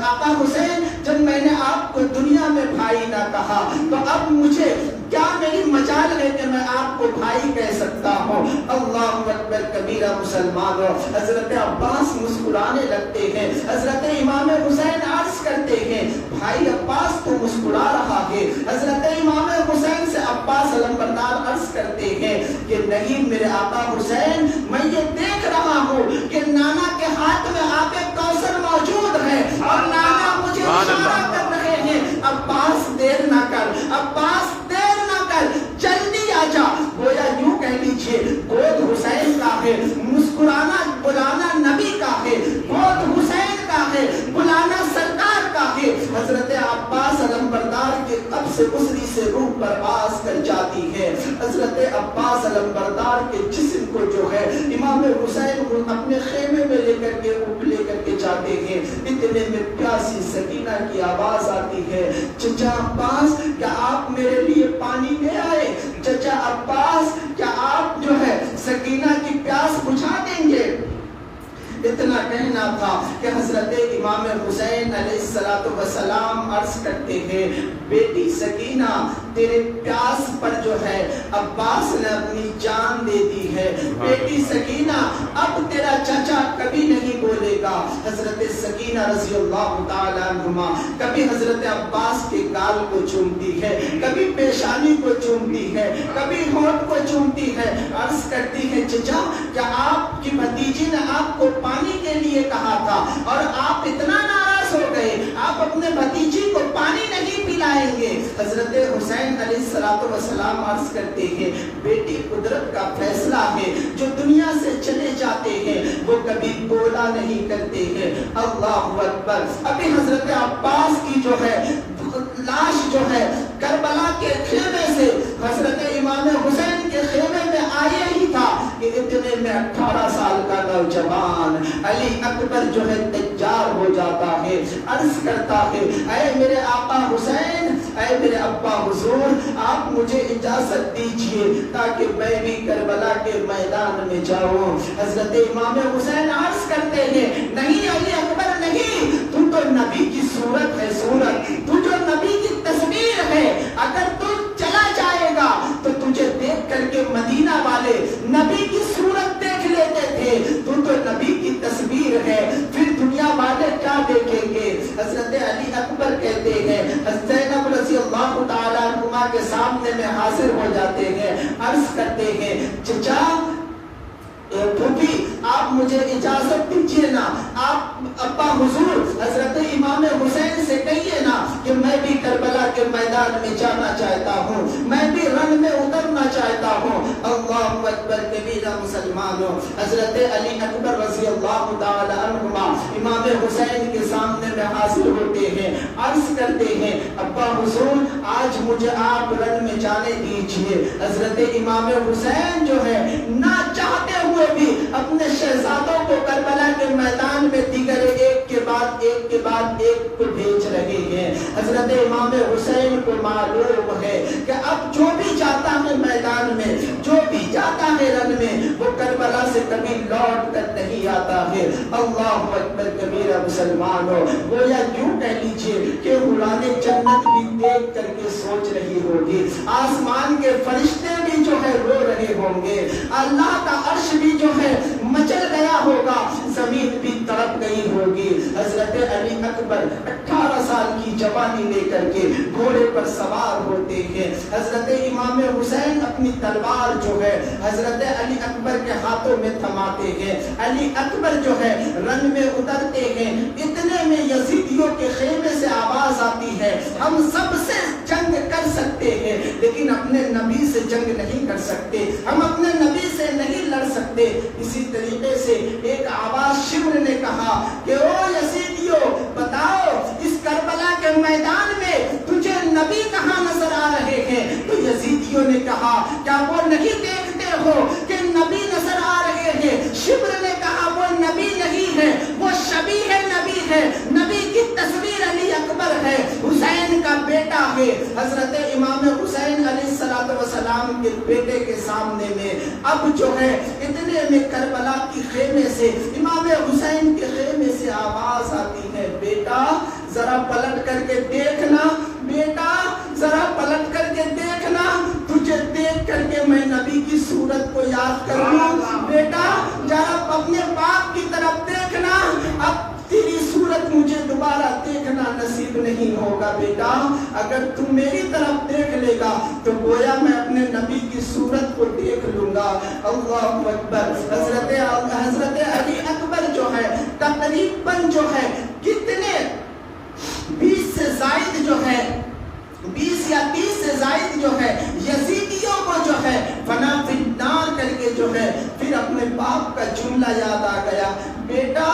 آقا حسین جب میں نے آپ کو دنیا میں بھائی نہ کہا تو اب مجھے کیا میری مجال ہے کہ میں آپ کو بھائی کہہ سکتا ہوں. اللہ اکبر کبیرہ مسلمانوں. حضرت عباس مسکرانے لگتے ہیں. حضرت امام حسین عرض کرتے ہیں بھائی عباس تو مسکرا رہا ہے. حضرت امام حسین سے عباس علمبردار عرض کرتے ہیں کہ نہیں میرے آقا حسین، میں یہ دیکھ رہا ہوں کہ نانا کے ہاتھ میں آب کوثر موجود ہے اور نانا مجھے اشارہ کر رہے ہیں عباس دیر نہ کر، عباس دیر نہ کر، جلدی آ جا. گویا یوں کہہ لیجئے گود حسین کا ہے، مسکرانا بلانا نبی کا ہے، گود حسین کا ہے، بلانا سرکار کا ہے. حضرت عباس علمبردار کے قبض اسری سے روح پرواز کر جاتی ہے. حضرت عباس علمبردار کے جسم کو جو ہے امام حسین کو اپنے خیمے میں لے کر کے جاتے ہیں. اتنے میں پیاسی سکینہ کی آواز آتی ہے، چچا عباس کیا آپ میرے لیے پانی لے آئے؟ چچا عباس کیا آپ جو ہے سکینہ کی پیاس بجھا دیں گے؟ اتنا کہنا تھا کہ حضرت امام حسین علیہ السلام عرض کرتے ہیں بیٹی سکینہ تیرے پیاس پر جو ہے عباس نے اپنی جان دے دی ہے. بیٹی سکینہ اب تیرا چچا کبھی نہیں بولے گا. حضرت سکینہ رضی اللہ تعالی عنہما کبھی حضرت عباس کے گال کو چومتی ہے، کبھی پیشانی کو چومتی ہے، کبھی ہونٹ کو چومتی ہے. عرض کرتی ہے چچا کیا آپ کی بھتیجی نے آپ کو پانی کے لیے کہا تھا اور آپ اتنا ناراض ہو گئے، آپ اپنے بھتیجی کو پانی نہیں پلائیں گے؟ حضرت حسین علیہ السلام عرض کرتے ہیں بیٹی قدرت کا فیصلہ ہے، جو دنیا سے چلے جاتے ہیں وہ کبھی بولا نہیں کرتے ہیں. اللہ اکبر. ابھی حضرت عباس کی جو ہے لاش جو ہے کربلا کے خیمے سے حضرت امام حسین کے خیمے میں آئے ہی تھا کہ اتنے میں 18 سال کا نوجوان علی اکبر جو ہے تجار ہو جاتا ہے. عرض کرتا ہے اے میرے آقا حسین، اے میرے ابا حضور، آپ مجھے اجازت دیجئے تاکہ میں بھی کربلا کے میدان میں جاؤں. حضرت امام حسین عرض کرتے ہیں نہیں علی اکبر نہیں، تو نبی کی صورت ہے، صورت تو جو نبی کی تصویر ہے، اگر تو چلا جائے گا تو تجھے دیکھ کر کے مدینہ والے نبی کی صورت دیکھ لیتے تھے، تو نبی کی تصویر ہے، پھر دنیا والے کیا دیکھیں گے؟ حضرت علی اکبر کہتے ہیں زینب رضی اللہ تعالیٰ عنہما کے سامنے میں حاضر ہو جاتے ہیں. عرض کرتے ہیں چچا پھوپھی آپ مجھے اجازت دیجئے نا، آپ ابا حضور حضرت امام حسین سے کہیے نا کہ میں بھی کربلا کے میدان میں جانا چاہتا ہوں، میں بھی رن میں اترنا چاہتا ہوں. اللہ اکبر کبیرہ مسلمانوں. حضرت علی اکبر رضی اللہ تعالی عنہما امام حسین کے سامنے میں حاضر ہوتے ہیں. عرض کرتے ہیں ابا حضور آج مجھے آپ رن میں جانے دیجئے. حضرت امام حسین جو ہے نہ چاہتے ہوئے بھی اپنے شہزادوں کو کربلا کے میدان میں دیگر ایک کے بعد ایک کو بھیج رہے ہیں. حضرت امام حسین کو معلوم ہے کہ اب جو بھی جاتا ہے میدان میں، جو بھی جاتا ہے رن میں، وہ کربلا سے کبھی لوٹ کر نہیں آتا ہے. اللہ اکبر کبیرہ مسلمانوں. گویا یوں کہہ لیجئے کہ حوران جنت بھی دیکھ کر کے سوچ رہی ہوگی، آسمان کے فرشتے بھی جو ہے رو رہے ہوں گے، اللہ کا عرش بھی جو ہے مچل گیا ہوگا، زمین بھی تڑپ گئی ہوگی. حضرت علی اکبر 18 سال کی جوانی لے کر کے گھوڑے پر سوار ہوتے ہیں. حضرت امام حسین اپنی تلوار جو ہے حضرت علی اکبر کے ہاتھوں میں تھماتے ہیں. علی اکبر جو ہے رن میں اترتے ہیں. اتنے میں یزیدیوں کے خیمے سے آواز آتی ہے ہم سب سے جنگ کر سکتے ہیں لیکن اپنے نبی سے جنگ نہیں کر سکتے، ہم اپنے نبی سے نہیں لڑ سکتے. اسی طریقے سے ایک آواز شمر نے کہا کہ او یزیدیو بتاؤ اس کربلا کے میدان میں تجھے نبی کہاں نظر آ رہے ہیں؟ تو یزیدیوں نے کہا کیا وہ نہیں دیکھتے ہو کہ نبی نظر آ رہے ہیں؟ شمر نے کہا وہ نبی نہیں ہے، وہ شبیہ نبی ہے، نبی کی تصویر علی اکبر ہے، حسین کا بیٹا ہے. حضرت امام حسین علیہ السلام کے بیٹے کے سامنے میں اب جو ہے اتنے میں کربلا کی خیمے سے امام حسین کے خیمے سے آواز آتی ہے بیٹا ذرا پلٹ کر کے دیکھنا، بیٹا ذرا پلٹ کر کے دیکھنا، تجھے دیکھ کر کے میں نبی کی صورت کو یاد کروں. بیٹا ذرا اپنے باپ کی طرف دیکھنا، اب تیری صورت صورت مجھے دوبارہ دیکھنا نصیب نہیں ہوگا بیٹا، اگر تم میری طرف دیکھ لے گا تو گویا میں اپنے نبی کی صورت کو دیکھ لوں گا۔ اللہ اکبر۔ حضرت علی اکبر جو ہے تقریباً جو ہے کتنے 20 سے زائد جو ہے 20 یا 30 سے زائد جو ہے یزیدیوں کو جو ہے فنا فی النار کر کے جو ہے پھر اپنے باپ کا جملہ یاد آ گیا، بیٹا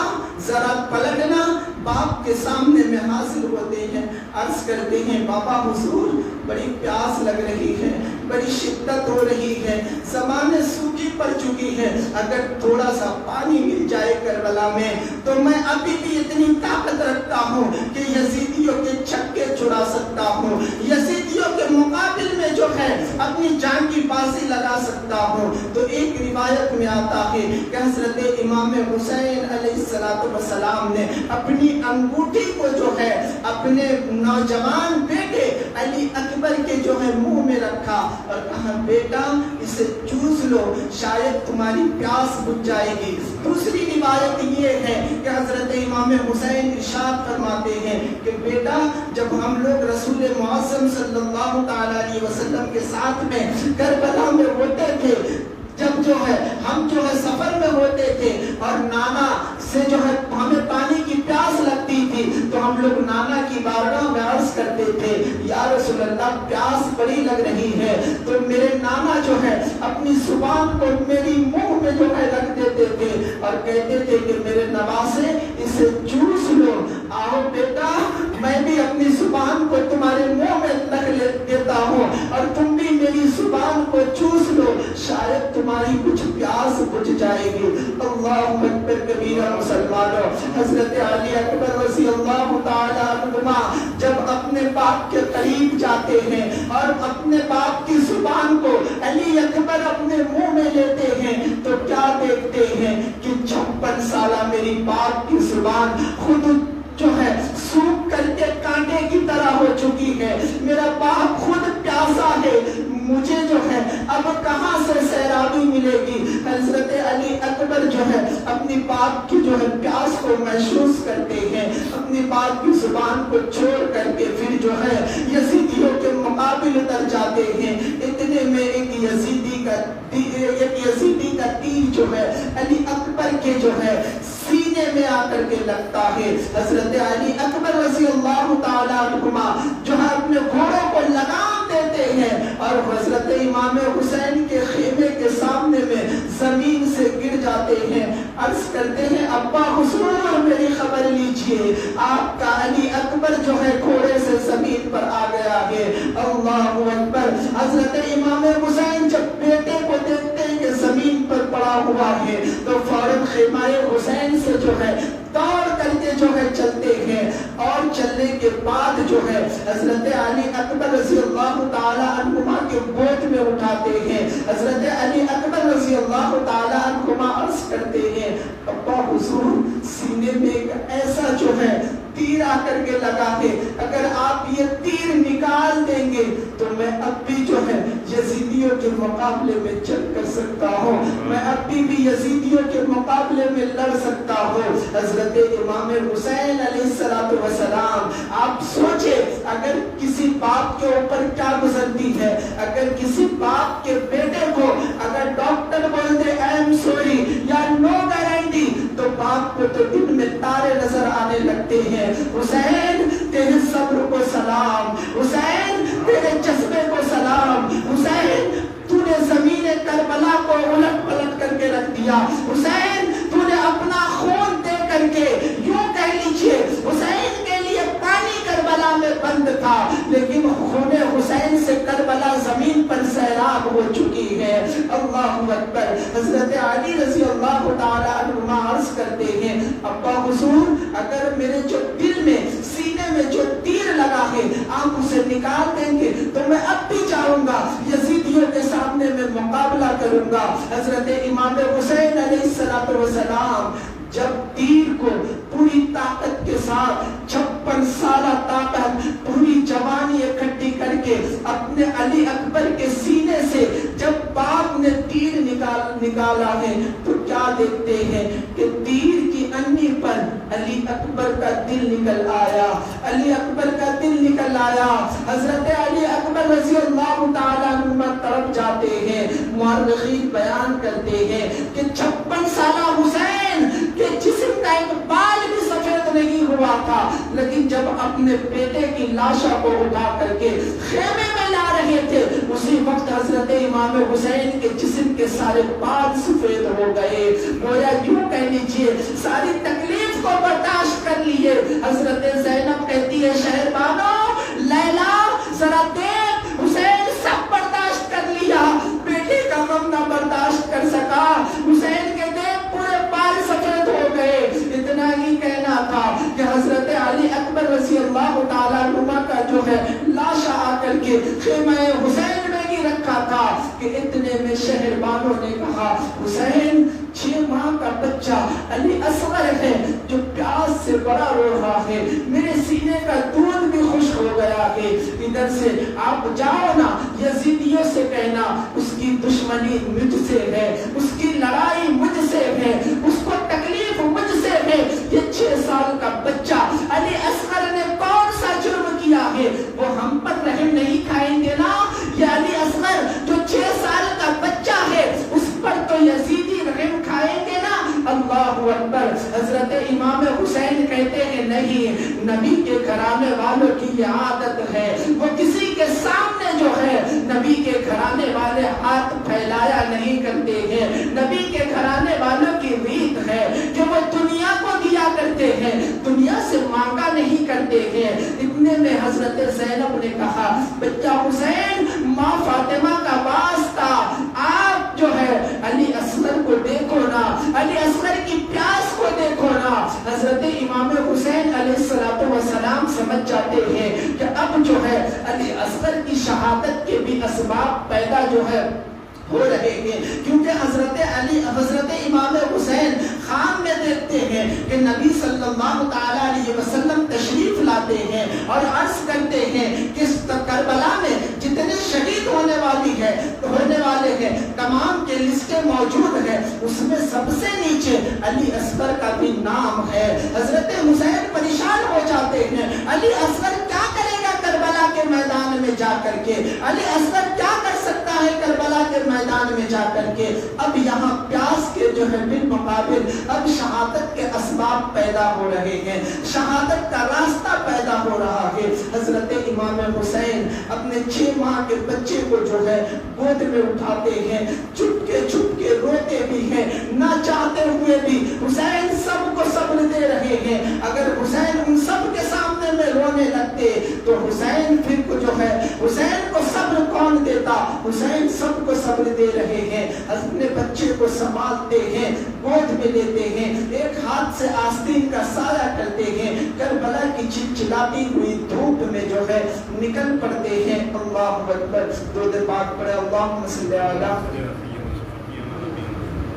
ذرا پلٹنا۔ باپ کے سامنے میں حاضر ہوتے ہیں، عرض کرتے ہیں بابا حضور بڑی پیاس لگ رہی ہے، بڑی شدت ہو رہی ہے، زبانیں سوکھی پڑ چکی ہے، اگر تھوڑا سا پانی مل جائے کربلا میں تو میں ابھی بھی اتنی طاقت رکھتا ہوں کہ یزیدیوں کے چھکے چھڑا سکتا ہوں، یزیدیوں کے مقابل میں جو ہے اپنی جان کی بازی لگا سکتا ہوں۔ تو ایک روایت میں آتا ہے کہ حضرت امام حسین علیہ السلام نے اپنی انگوٹھی کو جو ہے اپنے نوجوان بیٹے علی اکبر کے جو ہے منہ میں رکھا اور کہا بیٹا اسے چوس لو، شاید تمہاری پیاس بجھ جائے گی۔ دوسری روایت یہ ہے کہ حضرت امام حسین ارشاد فرماتے ہیں کہ بیٹا جب ہم لوگ رسول معظم صلی اللہ تعالی علیہ وسلم کے ساتھ میں کربلا میں ہوتے تھے، جب جو ہے ہم جو ہے سفر میں ہوتے تھے اور نانا سے جو ہے ہمیں پانی کی پیاس لگتی تھی تو ہم لوگ نانا کی بارگاہ میں عرض کرتے تھے یا رسول اللہ پیاس بڑی لگ رہی ہے، تو میرے نانا جو ہے اپنی زبان کو میری منہ میں جو ہے رکھ دیتے تھے اور کہتے تھے کہ میرے نواسے اسے چوس لو۔ آؤ بیٹا میں بھی اپنی زبان کو تمہارے منہ میں رکھ دیتا ہوں اور تم بھی میری زبان کو چوس لو، شاید تمہاری کچھ پیاس بجھ جائے گی۔ اللہ اکبر کبیرہ مسلمانوں، حضرت علی اکبر رضی اللہ تعالی عنہ جب اپنے باپ کے قریب جاتے ہیں اور اپنے باپ کی زبان کو علی اکبر اپنے منہ میں لیتے ہیں تو کیا دیکھتے ہیں کہ 56 سالہ میری باپ کی زبان خود جو ہے سوکھ کر کے کانٹے کی طرح ہو چکی ہے، میرا باپ خود پیاسا ہے، مجھے جو ہے اب کہاں سے سیرابی ملے گی۔ حضرت علی اکبر جو ہے اپنی باپ کی جو ہے پیاس کو محسوس کرتے ہیں، اپنی باپ کی زبان کو چھوڑ کر کے پھر جو ہے یزیدیوں کے مقابل اتر جاتے ہیں۔ اتنے میں ایک یزیدی کا تیر جو ہے علی اکبر کے جو ہے سینے میں آ کر کے لگتا ہے۔ حضرت علی اکبر رضی اللہ تعالی عنہ جو ہے اپنے گھوڑوں کو لگام دیتے ہیں اور حضرت امام حسین کے خیمے کے سامنے میں زمین سے گر جاتے ہیں، عرض کرتے ہیں ابا حضور میری خبر لیجئے، آپ کا علی اکبر جو ہے گھوڑے سے زمین پر آ گیا ہے۔ اللہ اکبر۔ حضرت امام حسین جب بیٹے کو دیکھتے ہیں کہ زمین پر پڑا ہوا ہے تو فوراً خیمہ حسین سے جو ہے دوڑ کر کے جو ہے چلتے ہیں اور چلنے کے بعد جو ہے حضرت علی اکبر رضی اللہ تعالی عنہ کے گود میں اٹھاتے ہیں۔ حضرت علی اکبر رضی اللہ تعالی عنہ عرض کرتے ہیں ابا حضور سینے میں ایک ایسا جو ہے تیر آ کر کے لگا ہے، اگر آپ یہ تیر نکال دیں گے تو میں اب بھی جو ہے یزیدیوں کے مقابلے میں جنگ کر سکتا ہوں، میں اب بھی یزیدیوں کے مقابلے میں لڑ سکتا ہوں۔ حضرت امام حسین علیہ السلام آپ سوچیں اگر کسی باپ کے اوپر کیا گزرتی ہے، اگر کسی باپ کے بیٹے کو اگر ڈاکٹر بول دے I am sorry یا no guarantee تو باپ کو تو دن میں تارے نظر آنے لگتے ہیں۔ حسین تیرے صبر کو سلام، حسین تیرے جذبے کو سلام، حسین تو نے زمین کربلا کو الٹ پلٹ کر کے رکھ دیا، حسین تو نے اپنا خون دے کر کے یوں کہہ لیجئے حسین کے لیے پانی کربلا میں بند تھا لیکن خون حسین سے کربلا زمین پر سیراب ہو چکی ہے۔ اللہ اکبر۔ حضرت علی رضی اللہ تعالی عنہ عرض کرتے ہیں ابا حضور اگر میرے جو دل میں سینے میں جو تیر لگا ہے آپ اسے نکال دیں گے تو میں اب بھی جاؤں گا یزیدیوں کے سامنے میں مقابلہ کروں گا۔ حضرت امام حسین علیہ السلام جب تیر کو پوری طاقت کے ساتھ 56 سالہ طاقت پوری جوانی اکٹھی کر کے اپنے علی اکبر کے سینے سے جب باپ نے تیر نکالا ہے تو کیا دیکھتے ہیں کہ تیر کی کنی پر علی اکبر کا دل نکل آیا، علی اکبر کا دل نکل آیا۔ حضرت علی اکبر رضی اللہ تعالیٰ عنہ طرف جاتے ہیں، مورخین بیان کرتے ہیں کہ 56 سالہ حسین کے جسم کا ایک بال بھی سفید نہیں ہوا تھا، لیکن جب اپنے بیٹے کی لاشا کو اٹھا کر کے خیمے میں لا رہے تھے، اسی وقت حضرت امام حسین کے جسم کے سارے بال سفید ہو گئے۔ گویا یوں کہہ لیجیے ساری تکلیف کو برداشت کر لیے۔ حضرت زینب کہتی ہے شہربانو لیلا ذرا دیکھ، حسین سب برداشت کر لیا، بیٹے کا غم نہ برداشت کر سکا، حسین کے دیکھ پورے بال سفید ہو گئے۔ اتنا ہی کہنا تھا کہ حضرت علی اکبر رضی اللہ تعالیٰ عنہ کا جو ہے لاشا آ کر کے خیمہ حسین میں ہی رکھا تھا کہ اتنے میں شہربانوں نے کہا حسین 6 ماہ کا بچہ علی اصغر ہے جو پیاس سے بڑا رو رہا ہے، میرے سینے کا دودھ بھی خشک ہو گیا ہے، ادھر سے آپ جاؤ نا، یزیدیوں سے کہنا اس کی دشمنی مجھ سے ہے، اس کی لڑائی مجھ سے ہے، اس کو تکلیف مجھ سے ہے۔ یہ 6 سال کا بچہ علی اصغر نے کون سا جرم کیا ہے؟ وہ ہم پر رحم نہیں کھائیں گے نا؟ یہ علی اصغر جو 6 سال کا بچہ ہے اس پر تو یزیدی رحم کھائیں گے نا؟ اللہ اکبر۔ حضرت امام حسین کہتے ہیں نہیں، نبی کے گھرانے والوں کی یہ عادت ہے، وہ کسی کے سامنے جو ہے نبی کے گھرانے والے ہاتھ پھیلایا نہیں کرتے ہیں۔ نبی کے گھرانے والوں کی ریت ہے کہ وہ دنیا کو دیا کرتے ہیں، دنیا سے مانگا نہیں کرتے ہیں۔ اتنے میں حضرت زینب نے کہا بچہ حسین ماں فاطمہ کا واسطہ، آپ جو ہے علی اصغر کو دیکھو نا، علی اصغر کی پیاس کو دیکھو نا۔ حضرت امام حسین علیہ السلام سمجھ جاتے ہیں کہ اب جو ہے علی اصغر کی شہادت کے بھی اسباب پیدا جو ہے ہو رہے ہیں، کیونکہ حضرت امام حسین خام میں دیکھتے ہیں کہ نبی صلی اللہ تعالیٰ علیہ وسلم تشریف لاتے ہیں اور عرض کرتے ہیں کہ کربلا میں جتنے شہید ہونے والے ہیں تمام کے لسٹیں موجود ہیں، اس میں سب سے نیچے علی اصغر کا بھی نام ہے۔ حضرت حسین پریشان ہو جاتے ہیں، علی اصغر کیا کرے گا کربلا کے میدان میں جا کر کے؟ علی اصغر کیا کر سکتا ہے کربلا کے میدان میں جا کر کے؟ اب یہاں پیاس کے جو ہے بالمقابل اب شہادت کے اسباب پیدا ہو رہے ہیں، شہادت کا راستہ پیدا ہو رہا ہے۔ حضرت امام حسین اپنے 6 ماہ کے بچے کو جو ہے گود میں اٹھاتے ہیں، چھپ کے روتے بھی ہیں، نہ چاہتے ہوئے بھی حسین سب کو صبر دے رہے ہیں۔ اگر حسین ان سب کے سامنے میں رونے لگتے تو حسین پھر کو جو ہے حسین کو صبر کون دیتا؟ حسین سب کو صبر دے رہے ہیں، اپنے بچے کو سنبھالتے ہیں، گود میں لیتے ہیں، ایک ہاتھ سے آستین کا سایہ کرتے ہیں، کربلا کی چلچلاتی ہوئی دھوپ میں جو ہے نکل پڑتے ہیں۔ اللہ اکبر۔ درود پاک پڑھے اللہم صلی علی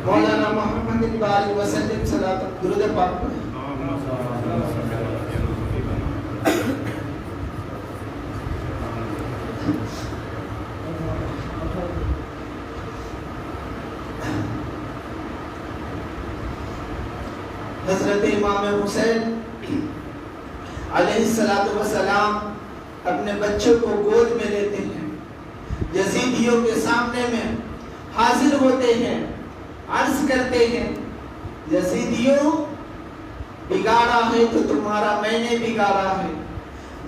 مولانا محمد علیہ وسلم صلاۃ۔ درود پاک پڑھے۔ حضرت امام حسین علیہ السلام اپنے بچوں کو گود میں لیتے ہیں، یزیدیوں کے سامنے میں حاضر ہوتے ہیں، عرض کرتے ہیں یزیدیوں بگاڑا ہے تو تمہارا میں نے بگاڑا ہے،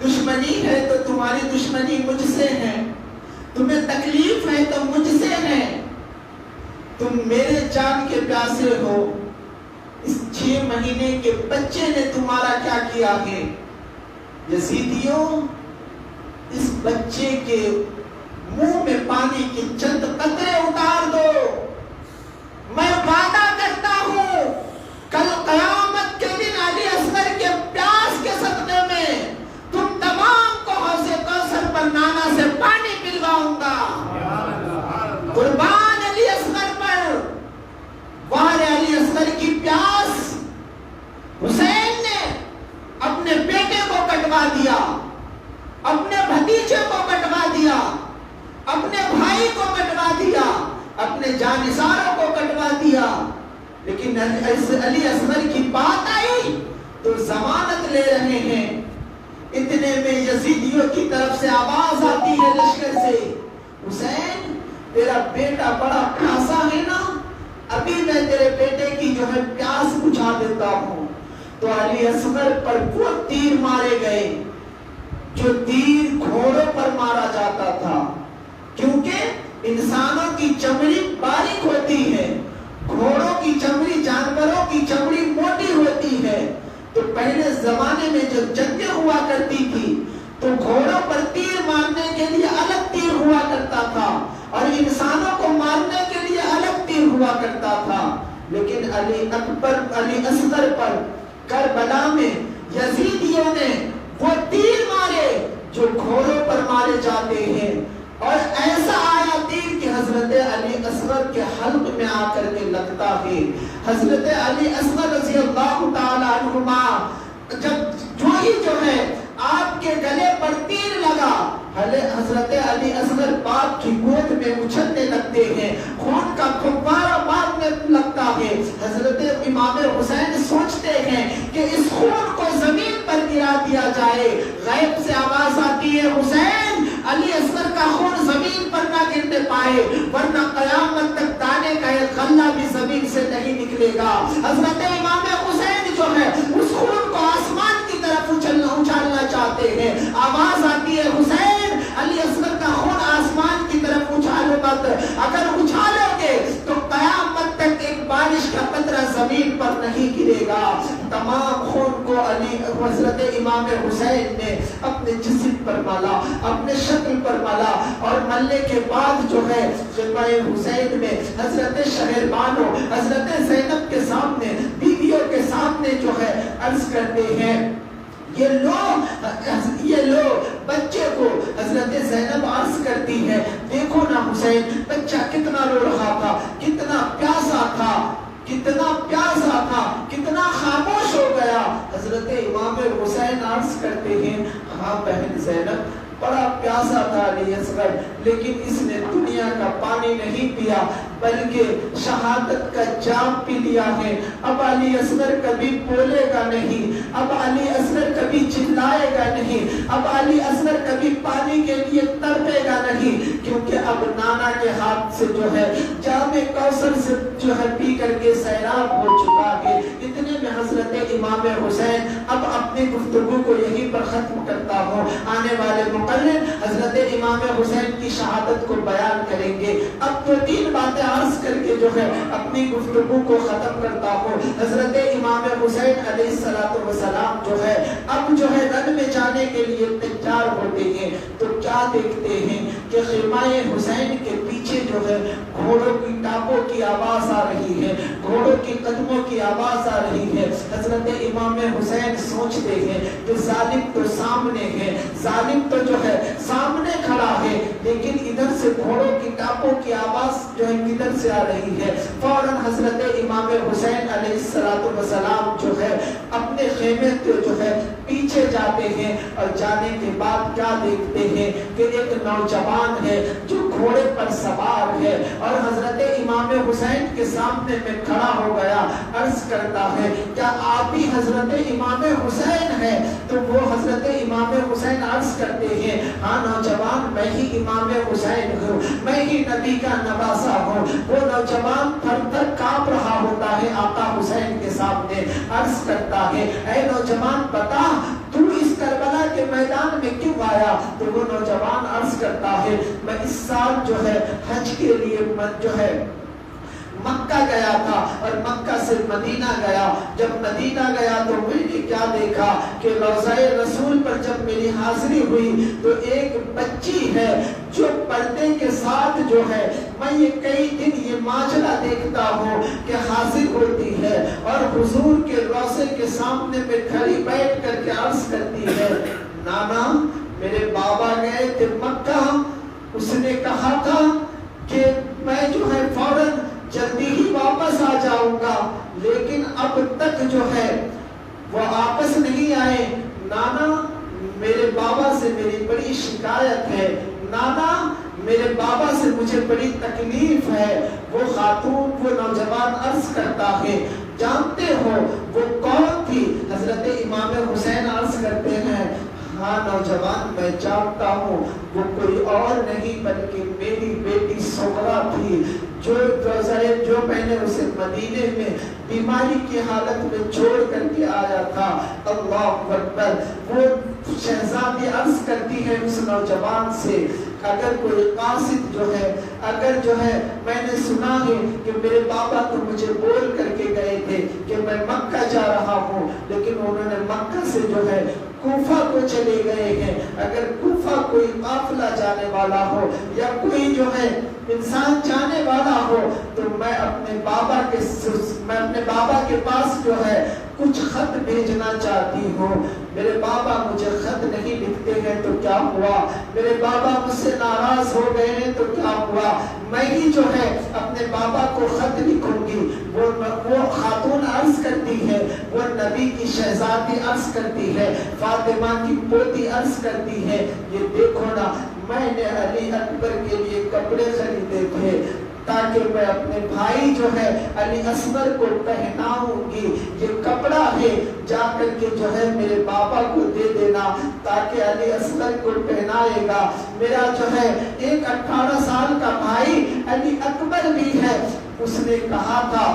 دشمنی ہے تو تمہاری دشمنی مجھ سے ہے، تمہیں تکلیف ہے تو مجھ سے ہے، تم میرے جان کے پیاسے ہو، اس 6 مہینے کے بچے نے تمہارا کیا کیا ہے؟ یزیدیوں اس بچے کے منہ میں پانی کے چند قطرے اتار دو، میں وعدہ کرتا ہوں کل قیامت کے دن علی اصغر کے پیاس کے صدقے میں تم تمام کو حوض کوثر پر نانا سے پانی پلواؤں گا۔ قربان علی اصغر پر۔ وہاں علی اصغر کی پیاس حسین نے اپنے بیٹے کو کٹوا دیا، اپنے بھتیجے کو کٹوا دیا، اپنے بھائی کو کٹوا دیا، اپنے جانثاروں کو کٹوا دیا۔ لیکن علی اصغر کی بات آئی تو ضمانت لے رہے ہیں. اتنے میں یزیدیوں کی طرف سے آواز آتی ہے لشکر سے, حسین تیرا بیٹا بڑا پیاسا ہے نا, ابھی میں تیرے بیٹے کی جو ہے پیاس بجھا دیتا ہوں. تو علی اصغر پر وہ تیر مارے گئے جو تیر گھوڑوں پر مارا جاتا تھا, کیونکہ انسانوں کی چمڑی باریک ہوتی ہے, گھوڑوں کی چمڑی, جانوروں کی چمڑی موٹی ہوتی ہے. تو پہلے زمانے میں جو جنگیں ہوا کرتی تھی تو گھوڑوں پر تیر مارنے کے لیے الگ تیر ہوا کرتا تھا اور انسانوں کو مارنے کے لیے الگ تیر ہوا کرتا تھا. لیکن علی اصغر پر کربلا میں یزیدیوں نے وہ تیر مارے جو گھوڑوں پر مارے جاتے ہیں, اور ایسا آیا تیر کہ حضرت علی اصغر کے حلق میں آ کر کے لگتا ہے. حضرت علی اصغر رضی اللہ تعالی عنہما جب جو ہے آپ کے گلے پر تیر لگا, حضرت علی اصغر باپ کی گود میں اچھلنے لگتے ہیں, خون کا فوارہ مارنے لگتا ہے. حضرت امام حسین سوچتے ہیں کہ اس خون کو زمین پر گرا دیا جائے. غیب سے آواز آتی ہے, حسین علی اصغر کا خون زمین پر نہ گرنے پائے ورنہ قیامت تک دانے کا ایک غلہ بھی زمین سے نہیں نکلے گا. حضرت امام حسین جو ہے اس خون کو آسمان کی طرف اچھالنا چاہتے ہیں. آواز آتی ہے, حسین علی اصغر کا خون آسمان کی طرف اچھالو مت, اگر اچھالو گے تو قیامت تک ایک بارش کا قطرہ زمین پر نہیں گرے گا. تمام خون کو حضرت امام حسین نے اپنے جسم پر مالا, اپنے شکل پر مالا, اور ملنے کے بعد جو ہے خیمہ حسین میں حضرت شہربانو حضرت زینب کے سامنے, بیویوں کے سامنے جو ہے عرض کرتے ہیں, یہ لو بچے کو. حضرت زینب عرض کرتی ہے, دیکھو نا حسین بچہ کتنا رو رہا تھا, کتنا پیاسا تھا, کتنا پیاسا تھا, کتنا خاموش ہو گیا. حضرت امام حسین عرض کرتے ہیں, ہاں بہن زینب بڑا پیاسا تھا علی اصغر, لیکن اس نے دنیا کا پانی نہیں پیا بلکہ شہادت کا جام پی لیا ہے. اب علی اصغر کبھی بولے گا نہیں, اب علی اصغر کبھی چلائے گا نہیں, اب علی اصغر کبھی پانی کے لیے تڑپے گا نہیں, کیونکہ اب نانا کے ہاتھ سے جو ہے جام کوثر سے جو ہے پی کر کے سیراب ہو چکا ہے. اتنے میں حضرت امام حسین اب اپنی گفتگو کو یہیں پر ختم کرتا ہوں. آنے والے مقرر حضرت امام حسین کی شہادت کو بیان کریں گے. اب تو 3 باتیں عرض کر کے جو ہے اپنی گفتگو کو ختم کرتا ہوں. حضرت امام حسین علیہ السلام جو ہے اب جو ہے رن میں جانے کے لیے تیار ہوتے ہیں تو کیا دیکھتے ہیں کہ خیمہ حسین کے پیچھے جو ہے گھوڑوں کی ٹاپوں کی آواز آ رہی ہے, گھوڑوں کی قدموں کی آواز آ رہی ہے. حضرت امام حسین سوچتے ہیں کہ ظالم تو سامنے ہے, ظالم تو جو ہے سامنے کھڑا ہے, لیکن ادھر سے گھوڑوں کی ٹاپوں کی آواز جو ہے کدھر سے آ رہی ہے. فوراً حضرت امام حسین علیہ السلام جو ہے اپنے خیمے کو جو ہے پیچھے جاتے ہیں, اور جانے کے بعد کیا دیکھتے ہیں کہ ایک نوجوان ہے جو گھوڑے پر سوار ہے, اور حضرت امام حسین کے سامنے میں کھڑا ہو گیا. عرض کرتا ہے, کیا آپ ہی حضرت امام حسین ہیں؟ تو وہ حضرت امام حسین عرض کرتے ہیں, ہاں نوجوان میں ہی امام حسین ہوں, میں ہی نبی کا نواسا ہوں. وہ نوجوان تھر تھر کانپ رہا ہوتا ہے آقا حسین کے سامنے. عرض کرتا ہے, اے نوجوان بتا تو اس کربلا کے میدان میں کیوں آیا؟ تو وہ نوجوان عرض کرتا ہے, میں اس سال جو ہے حج کے لیے جو ہے مکہ گیا تھا اور مکہ سے مدینہ گیا. جب مدینہ گیا تو میں نے کیا دیکھا کہ روضہ رسول پر جب میری حاضری ہوئی تو ایک بچی ہے جو پردے کے ساتھ جو ہے, میں یہ کئی دن یہ ماجرا دیکھتا ہوں کہ حاضر ہوتی ہے اور حضور کے روضے کے سامنے میں کھڑی بیٹھ کر کے عرض کرتی ہے, نانا میرے بابا گئے تھے مکہ, اس نے کہا تھا کہ میں جو ہے فوراً جلدی ہی واپس آ جاؤں گا, لیکن اب تک جو ہے وہ واپس نہیں آئے. نانا میرے بابا سے میری بڑی شکایت ہے, نانا میرے بابا سے مجھے بڑی تکلیف ہے. وہ خاتون، وہ نوجوان عرض کرتا ہے جانتے ہو وہ کون تھی؟ حضرت امام حسین عرض کرتے ہیں ہاں نوجوان میں جانتا ہوں، وہ کوئی اور نہیں بلکہ میری بیٹی سغرا تھی جو میں نے اسے مدینے میں بیماری کی حالت میں چھوڑ کر کے آیا تھا. اللہ اکبر. وہ شہزادی عرض کرتی ہے اس نوجوان سے اگر کوئی قاصد جو ہے میں نے سنا ہے کہ میرے بابا تو مجھے بول کر کے گئے تھے کہ میں مکہ جا رہا ہوں، لیکن انہوں نے مکہ سے جو ہے کوفہ کو چلے گئے ہیں. اگر کوفہ کوئی قافلہ جانے والا ہو یا کوئی جو ہے انسان جانے والا ہو تو میں اپنے بابا کے پاس جو ہے کچھ خط بھیجنا چاہتی ہوں. میرے بابا مجھے خط نہیں لکھتے ہیں تو کیا ہوا؟ میرے بابا مجھ سے ناراض ہو گئے ہیں تو کیا ہوا؟ میں ہی جو ہے اپنے بابا کو خط لکھوں گی. وہ خاتون عرض کرتی ہے، وہ نبی کی شہزادی عرض کرتی ہے، فاطمہ کی پوتی عرض کرتی ہے یہ دیکھو نا میں نے علی اکبر کے لیے کپڑے خریدے تھے تاکہ میں اپنے بھائی جو ہے علی اصغر کو پہناؤں گی. یہ کپڑا ہے جا کر کے جو ہے میرے بابا کو دے دینا تاکہ علی اصغر کو پہنائے گا. میرا جو ہے ایک 18 سال کا بھائی علی اکبر بھی ہے. اس نے کہا تھا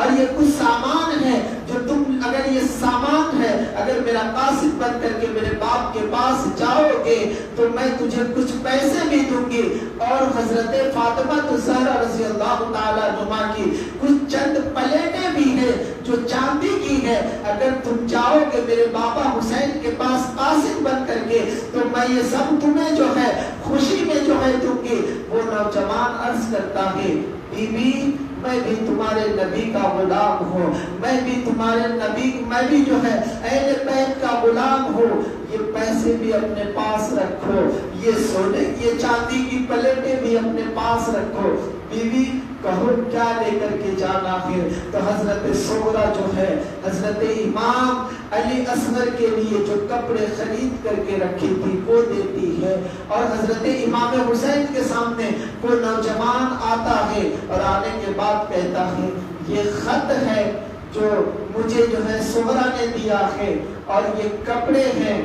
اور یہ کچھ سامان ہے جو تم اگر یہ سامان ہے اگر میرا قاصد بن کر کے میرے باپ کے پاس جاؤ گے تو میں تجھے کچھ پیسے بھی دوں گی. اور حضرت فاطمہ الزہرا رضی اللہ تعالیٰ عنہا کی کچھ چند پلیٹیں بھی ہیں جو چاندی کی ہے. اگر تم جاؤ گے میرے بابا حسین کے پاس قاصد بن کر کے تو میں یہ سب تمہیں جو ہے خوشی میں جو ہے دوں گی. وہ نوجوان عرض کرتا ہے بی بی میں بھی تمہارے نبی کا غلام ہوں، میں بھی جو ہے اہل بیت کا غلام ہوں. یہ پیسے بھی اپنے پاس رکھو، یہ چاندی کی پلیٹیں بھی اپنے پاس رکھو. بیوی کہو کیا لے کر کے جانا ہے؟ تو حضرت سغرا جو ہے حضرت امام علی اصغر کے لیے جو کپڑے خرید کر کے رکھی تھی وہ دیتی ہے. اور حضرت امام حسین کے سامنے کوئی نوجوان آتا ہے اور آنے کے بعد کہتا ہے یہ خط ہے جو مجھے جو ہے سغرا نے دیا ہے اور یہ کپڑے ہیں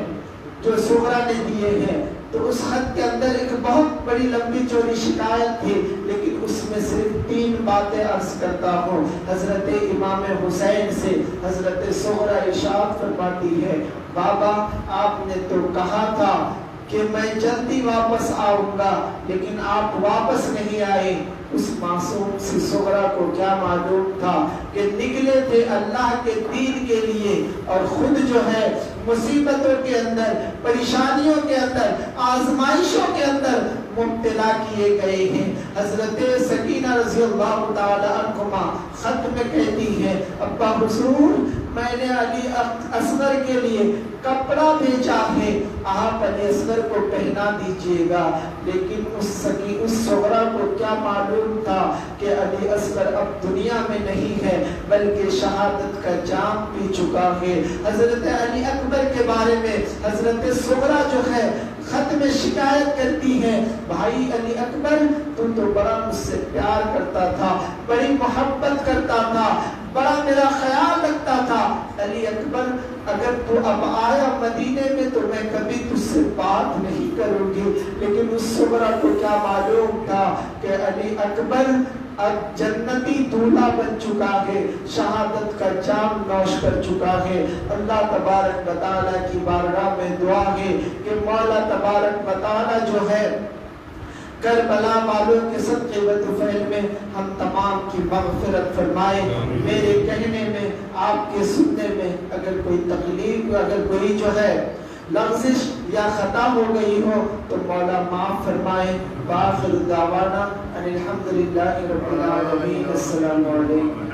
جو سغرا نے دیے ہیں. تو اس خط کے اندر ایک بہت بڑی لمبی چوڑی شکایت تھی لیکن اس میں صرف 3 باتیں عرض کرتا ہوں. حضرت امام حسین سے حضرت سغرا ارشاد فرماتی ہے بابا آپ نے تو کہا تھا کہ میں جلدی واپس آؤں گا لیکن آپ واپس نہیں آئے. اس معصوم سی سغرا کو کیا معلوم تھا کہ نکلے تھے اللہ کے دین کے لیے اور خود جو ہے مصیبتوں کے اندر، پریشانیوں کے اندر، آزمائشوں کے اندر مبتلا کیے گئے ہیں. حضرت سکینہ رضی اللہ تعالی عنہما خط میں کہتی ہے ابا حضور میں نے علی اصغر کے لیے کپڑا بھیجا ہے، آپ علی اصغر کو پہنا دیجئے گا. لیکن اس سغرا کو کیا معلوم تھا کہ علی اصغر اب دنیا میں نہیں ہے بلکہ شہادت کا جام پی چکا ہے. حضرت علی اکبر کے بارے میں حضرت سغرا جو ہے خط میں شکایت کرتی ہے بھائی علی اکبر تو بڑا مجھ سے پیار کرتا تھا، بڑی محبت کرتا تھا، بڑا میرا خیال رکھتا تھا. علی اکبر اگر تو اب آیا مدینے میں تو میں کبھی تجھ سے بات نہیں کروں گی. لیکن اس سغرا کو کیا معلوم تھا کہ علی اکبر اب جنتی دولہا بن چکا ہے، شہادت کا جام نوش کر چکا ہے. اللہ تبارک و تعالیٰ کی بارگاہ میں دعا ہے کہ مولا تبارک و تعالیٰ جو ہے کربلا والوں کے صدقے و طفیل میں ہم تمام کی مغفرت فرمائے. میرے کہنے میں آپ کے سننے میں اگر کوئی تکلیف، اگر کوئی جو ہے لغزش یا خطا ہو گئی ہو تو مولا معاف فرمائے. وآخر دعوانا ان الحمدللہ رب العالمین. السلام علیکم.